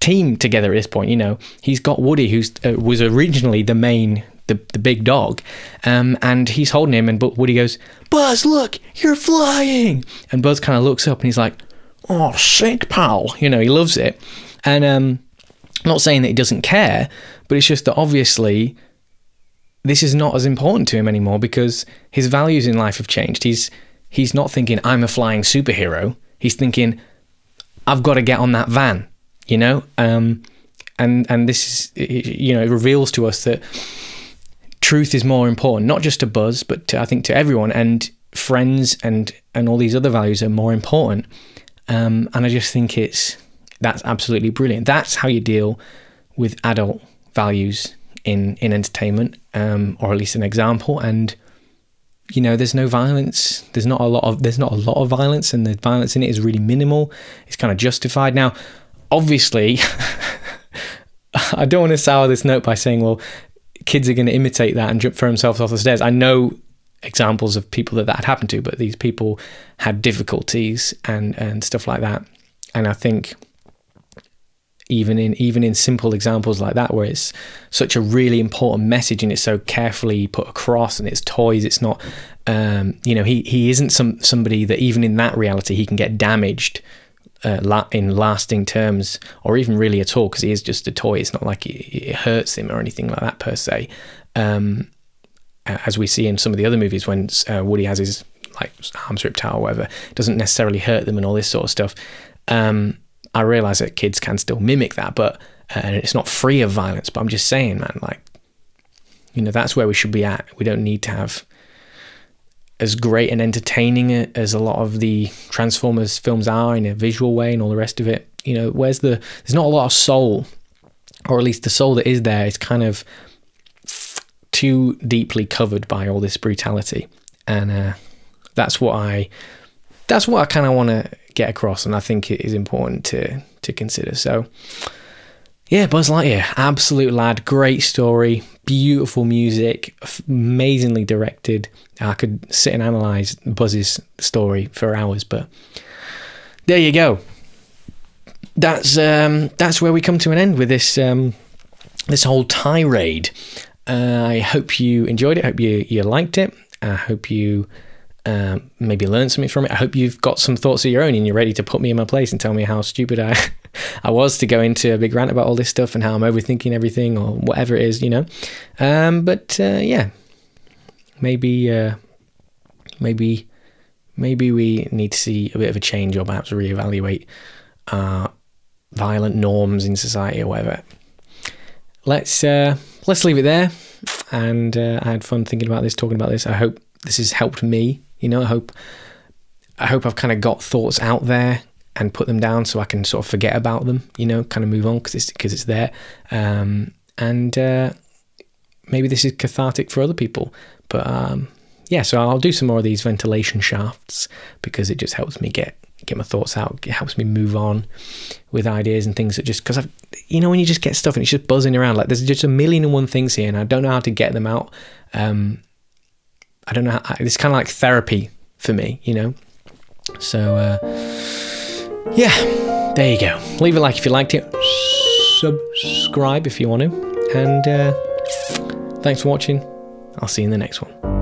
team together at this point. He's got Woody, who was originally the main, the big dog, and he's holding him, but Woody goes, "Buzz, look, you're flying!" And Buzz kind of looks up and he's like, "Oh, sick, pal." He loves it. And I'm not saying that he doesn't care, but it's just that obviously this is not as important to him anymore because his values in life have changed. He's not thinking, I'm a flying superhero. He's thinking, I've got to get on that van, you know? And this is, you know, it reveals to us that truth is more important, not just to Buzz, but I think to everyone, and friends and all these other values are more important. And I just think that's absolutely brilliant. That's how you deal with adult values in entertainment, or at least an example. And you know, there's no violence. There's not a lot of violence, and the violence in it is really minimal. It's kind of justified. Now, obviously, I don't want to sour this note by saying, well, kids are going to imitate that and throw themselves off the stairs. I know examples of people that had happened to, but these people had difficulties and stuff like that. And I think even in simple examples like that, where it's such a really important message and it's so carefully put across, and it's toys, it's not, you know, he isn't somebody that even in that reality he can get damaged in lasting terms, or even really at all, because he is just a toy. It's not like it hurts him or anything like that per se, as we see in some of the other movies when Woody has his like arms ripped out or whatever. It doesn't necessarily hurt them and all this sort of stuff. I realise that kids can still mimic that, but and it's not free of violence. But I'm just saying, man, like, you know, that's where we should be at. We don't need to have as great and entertaining as a lot of the Transformers films are in a visual way and all the rest of it. You know, there's not a lot of soul, or at least the soul that is there is kind of too deeply covered by all this brutality, and that's what I kind of want to get across, and I think it is important to consider. So yeah, Buzz Lightyear, absolute lad, great story, beautiful music, amazingly directed. I could sit and analyze Buzz's story for hours, but there you go. That's where we come to an end with this this whole tirade. I hope you enjoyed it. I hope you liked it. I hope you maybe learn something from it. I hope you've got some thoughts of your own and you're ready to put me in my place and tell me how stupid I was to go into a big rant about all this stuff and how I'm overthinking everything or whatever it is, you know. But yeah, maybe we need to see a bit of a change, or perhaps reevaluate violent norms in society or whatever. Let's leave it there. And I had fun thinking about this, talking about this. I hope this has helped me. You know, I hope I've kind of got thoughts out there and put them down so I can sort of forget about them, you know, kind of move on because it's there. And maybe this is cathartic for other people. But yeah, so I'll do some more of these ventilation shafts because it just helps me get my thoughts out. It helps me move on with ideas and things that just, because you know, when you just get stuff and it's just buzzing around, like there's just a million and one things here and I don't know how to get them out. I don't know how, it's kind of like therapy for me, you know. So yeah, there you go. Leave a like if you liked it, subscribe if you want to, and thanks for watching. I'll see you in the next one.